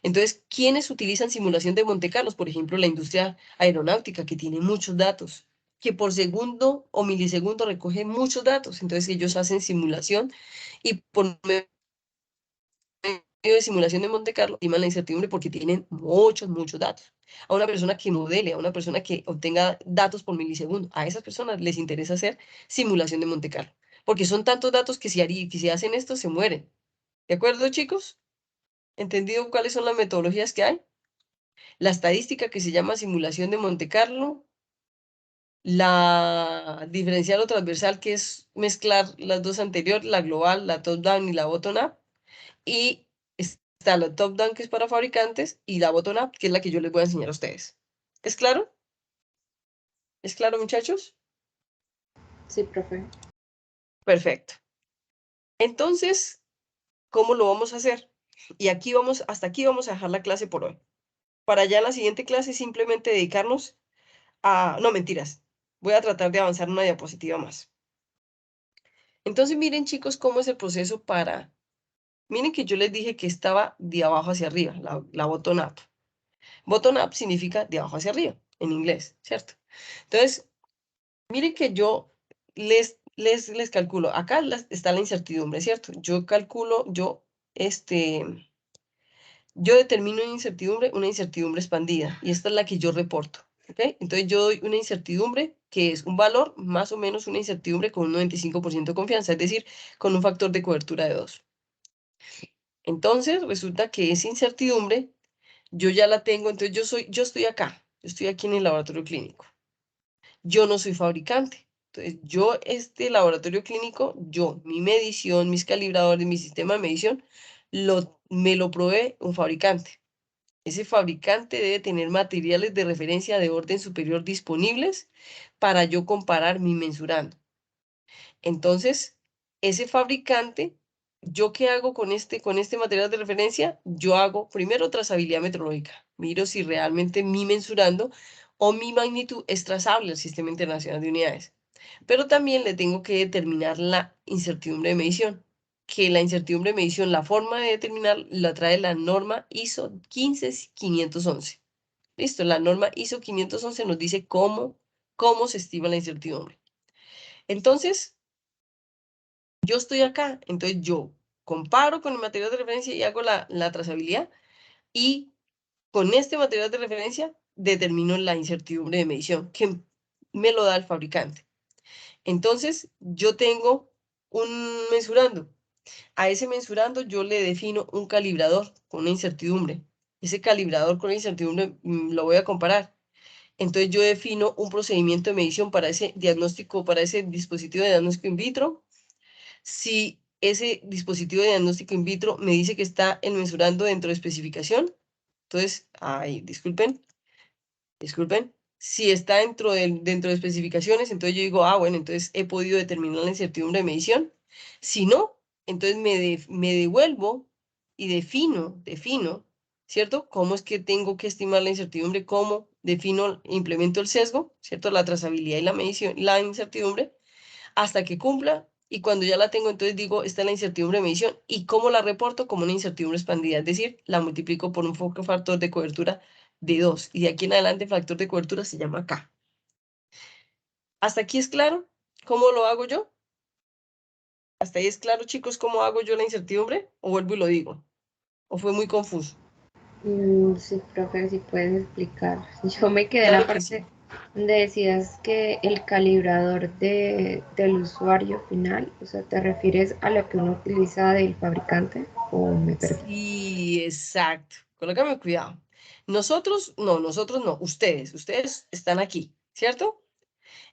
S1: Entonces, ¿quiénes utilizan simulación de Monte Carlo? Por ejemplo, la industria aeronáutica, que tiene muchos datos, que por segundo o milisegundo recoge muchos datos. Entonces, ellos hacen simulación y por medio de simulación de Monte Carlo estiman la incertidumbre porque tienen muchos datos. A una persona que modele, a una persona que obtenga datos por milisegundo, a esas personas les interesa hacer simulación de Monte Carlo, porque son tantos datos que si hacen esto se mueren. ¿De acuerdo, chicos? ¿Entendido cuáles son las metodologías que hay? La estadística que se llama simulación de Monte Carlo, la diferencial o transversal, que es mezclar las dos anteriores, la global, la top-down y la bottom-up, y está la top-down, que es para fabricantes, y la bottom-up, que es la que yo les voy a enseñar a ustedes. ¿Es claro? ¿Es claro, muchachos?
S6: Sí, profe.
S1: Perfecto. Entonces, ¿cómo lo vamos a hacer? Y hasta aquí vamos a dejar la clase por hoy. Para ya en la siguiente clase simplemente dedicarnos a... No, mentiras. Voy a tratar de avanzar una diapositiva más. Entonces, miren, chicos, cómo es el proceso para... Miren que yo les dije que estaba de abajo hacia arriba, la bottom-up. Bottom-up significa de abajo hacia arriba, en inglés, ¿cierto? Entonces, miren que yo les calculo. Acá está la incertidumbre, ¿cierto? Yo calculo, yo determino una incertidumbre expandida, y esta es la que yo reporto, ¿ok? Entonces yo doy una incertidumbre que es un valor, más o menos una incertidumbre con un 95% de confianza, es decir, con un factor de cobertura de 2. Entonces resulta que esa incertidumbre yo ya la tengo, entonces yo estoy acá, yo estoy aquí en el laboratorio clínico. Yo no soy fabricante. Entonces yo, este laboratorio clínico, mi medición, mis calibradores, mi sistema de medición, me lo provee un fabricante. Ese fabricante debe tener materiales de referencia de orden superior disponibles para yo comparar mi mensurando. Entonces, ese fabricante, ¿yo qué hago con este material de referencia? Yo hago primero trazabilidad metrológica. Miro si realmente mi mensurando o mi magnitud es trazable al Sistema Internacional de Unidades. Pero también le tengo que determinar la incertidumbre de medición, que la incertidumbre de medición, la forma de determinar la trae la norma ISO 15511. Listo, la norma ISO 511 nos dice cómo se estima la incertidumbre. Entonces, yo estoy acá, entonces yo comparo con el material de referencia y hago la trazabilidad, y con este material de referencia determino la incertidumbre de medición que me lo da el fabricante. Entonces, yo tengo un mensurando. A ese mensurando yo le defino un calibrador con una incertidumbre. Ese calibrador con la incertidumbre lo voy a comparar. Entonces yo defino un procedimiento de medición para ese diagnóstico, para ese dispositivo de diagnóstico in vitro. Si ese dispositivo de diagnóstico in vitro me dice que está el mensurando dentro de especificación, entonces, disculpen, si está dentro de especificaciones, entonces yo digo, bueno, entonces he podido determinar la incertidumbre de medición. Si no, entonces me devuelvo y defino, ¿cierto? ¿Cómo es que tengo que estimar la incertidumbre? ¿Cómo defino, implemento el sesgo, ¿cierto? La trazabilidad y la medición, la incertidumbre, hasta que cumpla. Y cuando ya la tengo, entonces digo, esta es la incertidumbre de medición. ¿Y cómo la reporto? Como una incertidumbre expandida, es decir, la multiplico por un factor de cobertura de 2. Y de aquí en adelante el factor de cobertura se llama K. ¿Hasta aquí es claro cómo lo hago yo? ¿Hasta ahí es claro, chicos, cómo hago yo la incertidumbre? ¿O vuelvo y lo digo? ¿O fue muy confuso?
S6: Sí, profe, si puedes explicar. Yo me quedé en
S1: Claro
S6: la
S1: que
S6: parte
S1: sí.
S6: donde decías que el calibrador del usuario final, o sea, ¿te refieres a lo que uno utiliza del fabricante o me perdí?
S1: Sí, exacto. Colócame cuidado. Nosotros no, ustedes están aquí, ¿cierto?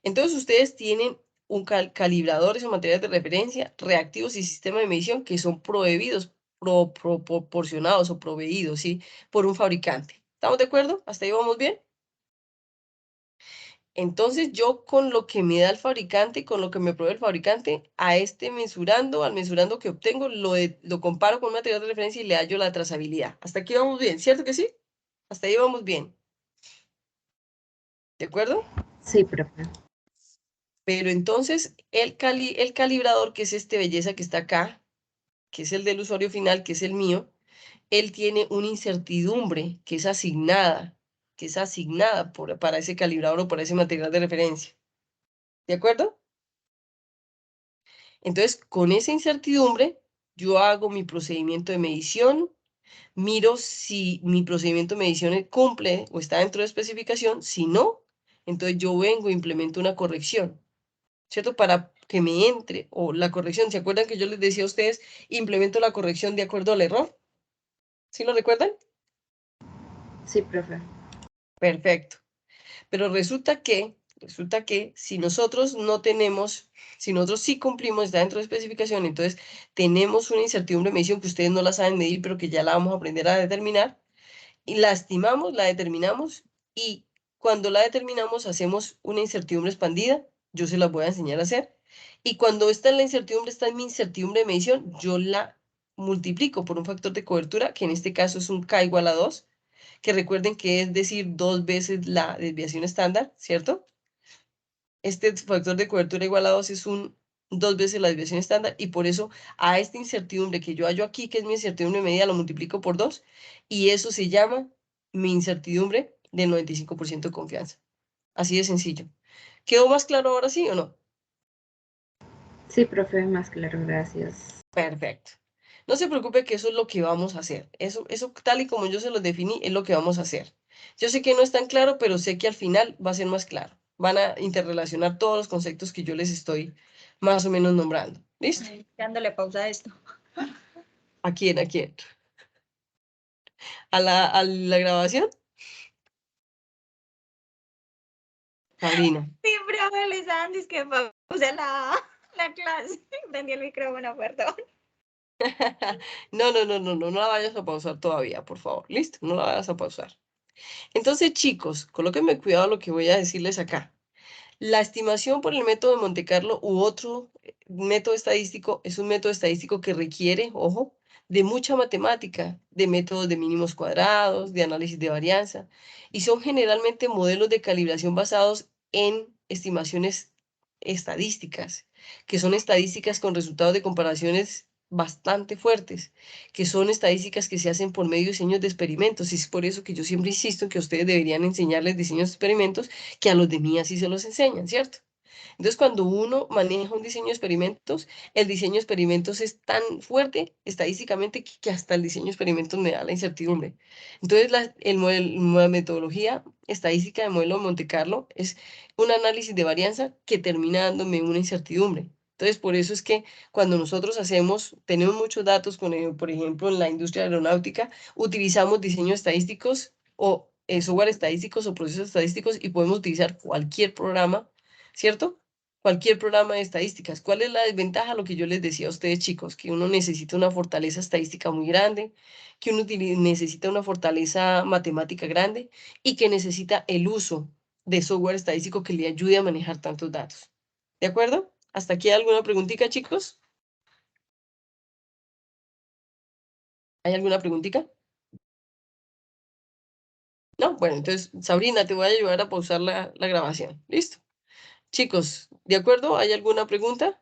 S1: Entonces ustedes tienen un calibradores o materiales de referencia, reactivos y sistema de medición que son prohibidos, proporcionados o proveídos, ¿sí? Por un fabricante. ¿Estamos de acuerdo? ¿Hasta ahí vamos bien? Entonces yo con lo que me da el fabricante, con lo que me provee el fabricante, a este mensurando, al mensurando que obtengo, lo comparo con un material de referencia y le hallo la trazabilidad. Hasta aquí vamos bien, ¿cierto que sí? Hasta ahí vamos bien. ¿De acuerdo?
S6: Sí, profe.
S1: Pero entonces el calibrador, que es este belleza que está acá, que es el del usuario final, que es el mío, él tiene una incertidumbre que es asignada, para ese calibrador o para ese material de referencia. ¿De acuerdo? Entonces, con esa incertidumbre, yo hago mi procedimiento de medición, miro si mi procedimiento de medición cumple o está dentro de especificación. Si no, entonces yo vengo e implemento una corrección, ¿cierto? Para que me entre, o la corrección, ¿se acuerdan que yo les decía a ustedes, implemento la corrección de acuerdo al error? ¿Sí lo recuerdan?
S6: Sí, profe.
S1: Perfecto. Pero resulta que si nosotros no tenemos, si nosotros sí cumplimos, está dentro de especificación, entonces tenemos una incertidumbre de medición que ustedes no la saben medir, pero que ya la vamos a aprender a determinar, y la estimamos, la determinamos, y cuando la determinamos hacemos una incertidumbre expandida, yo se las voy a enseñar a hacer, y cuando está en la incertidumbre, está en mi incertidumbre de medición, yo la multiplico por un factor de cobertura, que en este caso es un K igual a 2, que recuerden que es decir 2 veces la desviación estándar, ¿cierto? Este factor de cobertura igual a 2 es 2 veces la desviación estándar, y por eso a esta incertidumbre que yo hallo aquí, que es mi incertidumbre medida, lo multiplico por 2, y eso se llama mi incertidumbre del 95% de confianza. Así de sencillo. ¿Quedó más claro ahora sí o no?
S6: Sí, profe, más claro, gracias.
S1: Perfecto. No se preocupe, que eso es lo que vamos a hacer. Eso tal y como yo se lo definí, es lo que vamos a hacer. Yo sé que no es tan claro, pero sé que al final va a ser más claro. Van a interrelacionar todos los conceptos que yo les estoy más o menos nombrando. ¿Listo?
S3: Dándole pausa a esto.
S1: ¿A quién? ¿A quién? ¿A la grabación? Sabrina.
S3: Sí, profe, les dan que pausa la clase. Prendí el micrófono, perdón.
S1: No la vayas a pausar todavía, por favor. ¿Listo? No la vayas a pausar. Entonces, chicos, colóquenme cuidado lo que voy a decirles acá. La estimación por el método de Monte Carlo u otro método estadístico es un método estadístico que requiere, ojo, de mucha matemática, de métodos de mínimos cuadrados, de análisis de varianza, y son generalmente modelos de calibración basados en estimaciones estadísticas, que son estadísticas con resultados de comparaciones bastante fuertes, que son estadísticas que se hacen por medio de diseños de experimentos. Y es por eso que yo siempre insisto en que ustedes deberían enseñarles diseños de experimentos que a los de mí así se los enseñan, ¿cierto? Entonces, cuando uno maneja un diseño de experimentos, el diseño de experimentos es tan fuerte estadísticamente que hasta el diseño de experimentos me da la incertidumbre. Entonces, la metodología estadística de modelo de Monte Carlo es un análisis de varianza que termina dándome una incertidumbre. Entonces, por eso es que cuando nosotros tenemos muchos datos, por ejemplo, en la industria aeronáutica, utilizamos diseños estadísticos o software estadísticos o procesos estadísticos y podemos utilizar cualquier programa, ¿cierto? Cualquier programa de estadísticas. ¿Cuál es la desventaja? Lo que yo les decía a ustedes, chicos, que uno necesita una fortaleza estadística muy grande, que uno necesita una fortaleza matemática grande y que necesita el uso de software estadístico que le ayude a manejar tantos datos. ¿De acuerdo? ¿Hasta aquí hay alguna preguntita, chicos? ¿Hay alguna preguntita? No, bueno, entonces, Sabrina, te voy a ayudar a pausar la grabación. ¿Listo? Chicos, ¿de acuerdo? ¿Hay alguna pregunta?